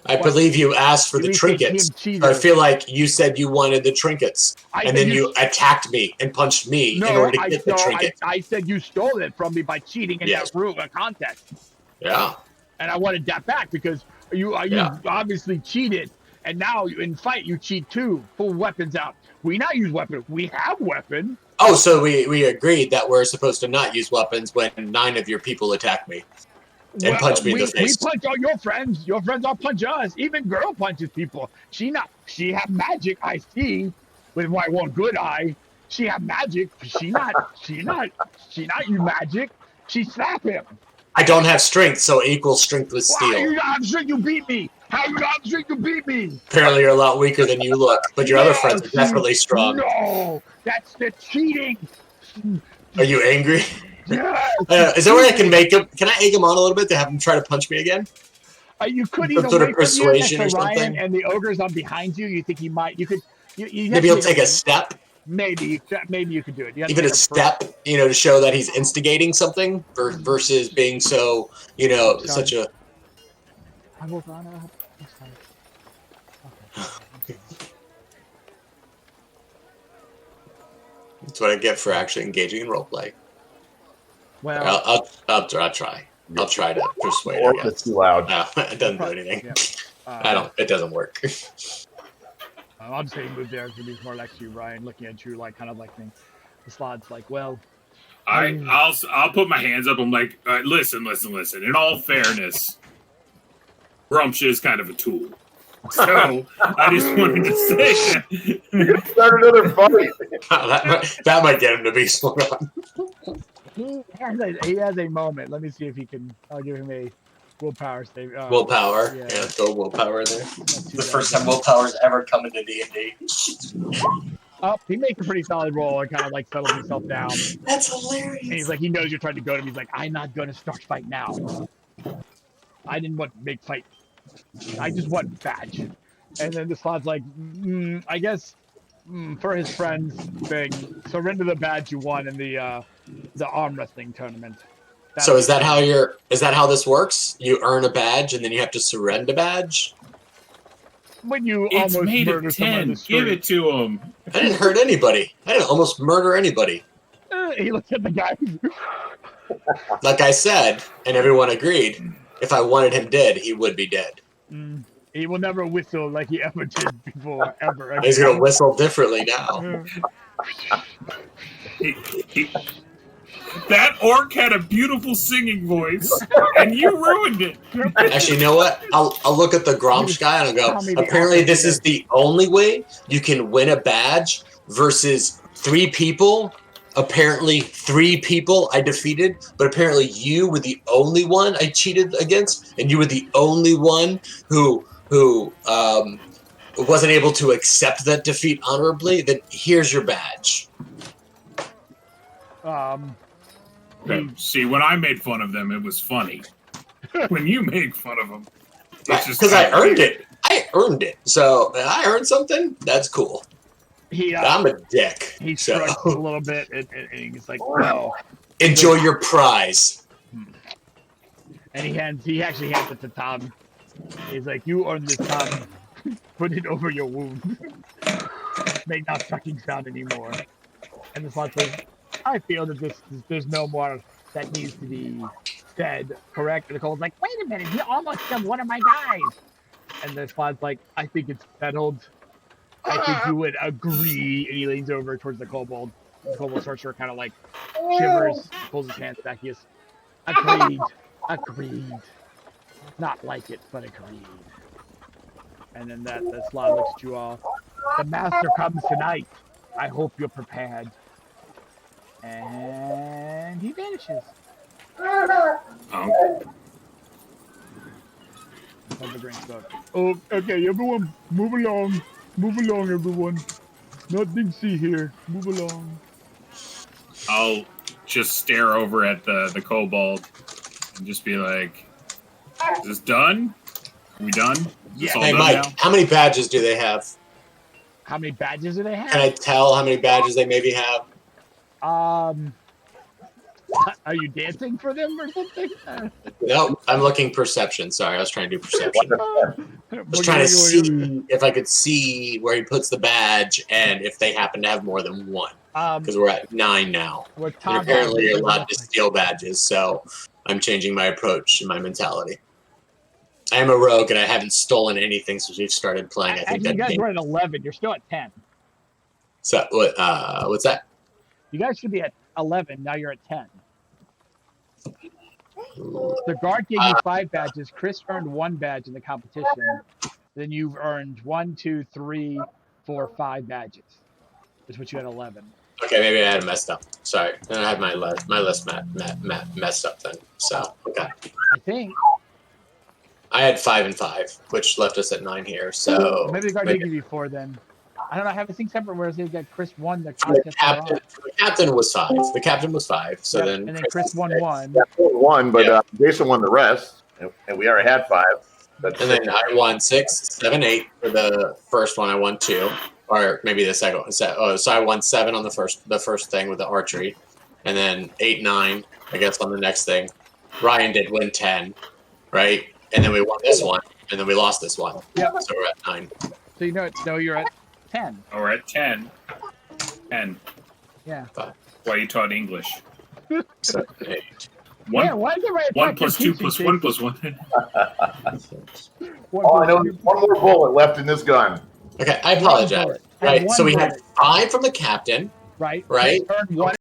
I believe you asked for the trinkets. I feel like you said you wanted the trinkets, and then you attacked me and punched me in order to get the trinkets. I said you stole it from me by cheating in that room contest. Yeah. And I wanted that back because you obviously cheated, and now in fight you cheat too. Pull weapons out. We not use weapons. We have weapons. Oh, so we agreed that we're supposed to not use weapons when 9 of your people attack me and punch me in the face. We punch all your friends. Your friends all punch us. Even girl punches people. She have magic. I see with my one good eye. She have magic. She not you magic. She slap him. I don't have strength, so equal strength with steel. Why you not have strength? You beat me. How you not think you beat me? Apparently, you're a lot weaker than you look, but your other friends are see, definitely strong. No, that's the cheating. Are you angry? Yes. Is there a way I can make him? Can I egg him on a little bit to have him try to punch me again? You could Some even sort of wait from you next persuasion to or Ryan, something? and the ogre's on behind you. You think he might? You could. You Maybe he'll take a step, Maybe you could do it. You have to even a make step, to show that he's instigating something versus being so, such a. I will run up. Okay. That's what I get for actually engaging in roleplay. Well, I'll try. I'll try to persuade. Or I if it's guess. too loud. No, it doesn't do anything. Yeah. It doesn't work. I'll just say move there because he's more next to you, Ryan, looking at you like kind of like me. The slot's like, well. I'll put my hands up. I'm like, listen. In all fairness, Grumsh is kind of a tool. So I just wanted to say that. You can start another fight. that might get him to be swung on. He has a moment. Let me see if he can. I'll give him a willpower save. Willpower. Yeah. Throw willpower in there. The first time willpower's ever come into D&D. Oh, he makes a pretty solid roll and kind of like settles himself down. That's hilarious. And he's like, he knows you're trying to go to him. He's like, I'm not going to start fight now. I didn't want big fight. I just want badge. And then the slot's like, I guess for his friend's thing, surrender the badge you won in the arm wrestling tournament. So is that how this works? You earn a badge and then you have to surrender a badge? When you It's almost made murder of someone in 10. the street. Give it to him. I didn't hurt anybody. I didn't almost murder anybody. He looked at the guy. Like I said, and everyone agreed, if I wanted him dead, he would be dead. He will never whistle like he ever did before, ever again. He's going to whistle differently now. That orc had a beautiful singing voice, and you ruined it. Actually, you know what? I'll look at the Gromsh guy and I'll go, apparently this is the only way you can win a badge versus 3 people. Apparently 3 people I defeated, but apparently you were the only one I cheated against, and you were the only one who wasn't able to accept that defeat honorably. Then here's your badge. See, when I made fun of them, it was funny. When you make fun of them, it's just because I earned it. I earned it. So I earned something. That's cool. I'm a dick. He shrugs a little bit, and he's like, "Oh, enjoy your prize." And he actually hands it to Tom. He's like, "You earned this, Tom. Put it over your wound. Make not sucking sound anymore." And the slot says, "I feel that there's no more that needs to be said, correct?" And Nicole's like, "Wait a minute, you almost killed one of my guys." And the slot's like, "I think it's settled. I think you would agree." And he leans over towards the kobold. The kobold sorcerer kind of like shivers, pulls his hands back. He goes, agreed. Not like it, but agreed. And then the slot looks at you all. The master comes tonight. I hope you're prepared. And he vanishes. Oh, okay, everyone, move along. Move along, everyone. Nothing to see here. Move along. I'll just stare over at the kobold and just be like, "Is this done? Are we done? Yeah. Hey, Mike, how many badges do they have? How many badges do they have? Can I tell how many badges they maybe have? Are you dancing for them or something? No, I'm looking perception. Sorry, I was trying to do perception. I was trying to see if I could see where he puts the badge and if they happen to have more than one. Because we're at 9 now. And apparently you're allowed to steal badges, so I'm changing my approach and my mentality. I am a rogue and I haven't stolen anything since we've started playing. I think actually, you guys were at 11. You're still at 10. So what's that? You guys should be at 11. Now you're at 10. The guard gave you 5 badges. Chris earned 1 badge in the competition. Then you've earned 1, 2, 3, 4, 5 badges. That's what you had 11. Okay, maybe I had it messed up. Sorry, I had my list messed up then. So okay. I think. I had 5 and 5, which left us at 9 here. So Maybe the guard did give you 4 then. I don't know. I have a thing separate where it says that Chris won the the contest. captain was 5. The captain was 5. So Yep, then and then Chris won 6. 1. Yeah, won, but Yeah. Jason won the rest, and we already had 5. That's And then I won 6, 7, 8 for the first one. I won 2, or maybe the second one. So I won 7 on the first thing with the archery, and then 8, 9. I guess on the next thing, Ryan did win 10, right? And then we won this one, and then we lost this one. Yep. So we're at 9. So you know, no, you're at 10. Oh, we're at 10. 10. Yeah. Why you taught English? 7, 8. One, Yeah, why is everybody 1 plus 2 teaching plus things? 1 plus 1. all I know is one more bullet left in this gun. Okay, I apologize. bullet. Right, One so we had bullet. 5 from the captain, Right. right? You earned 1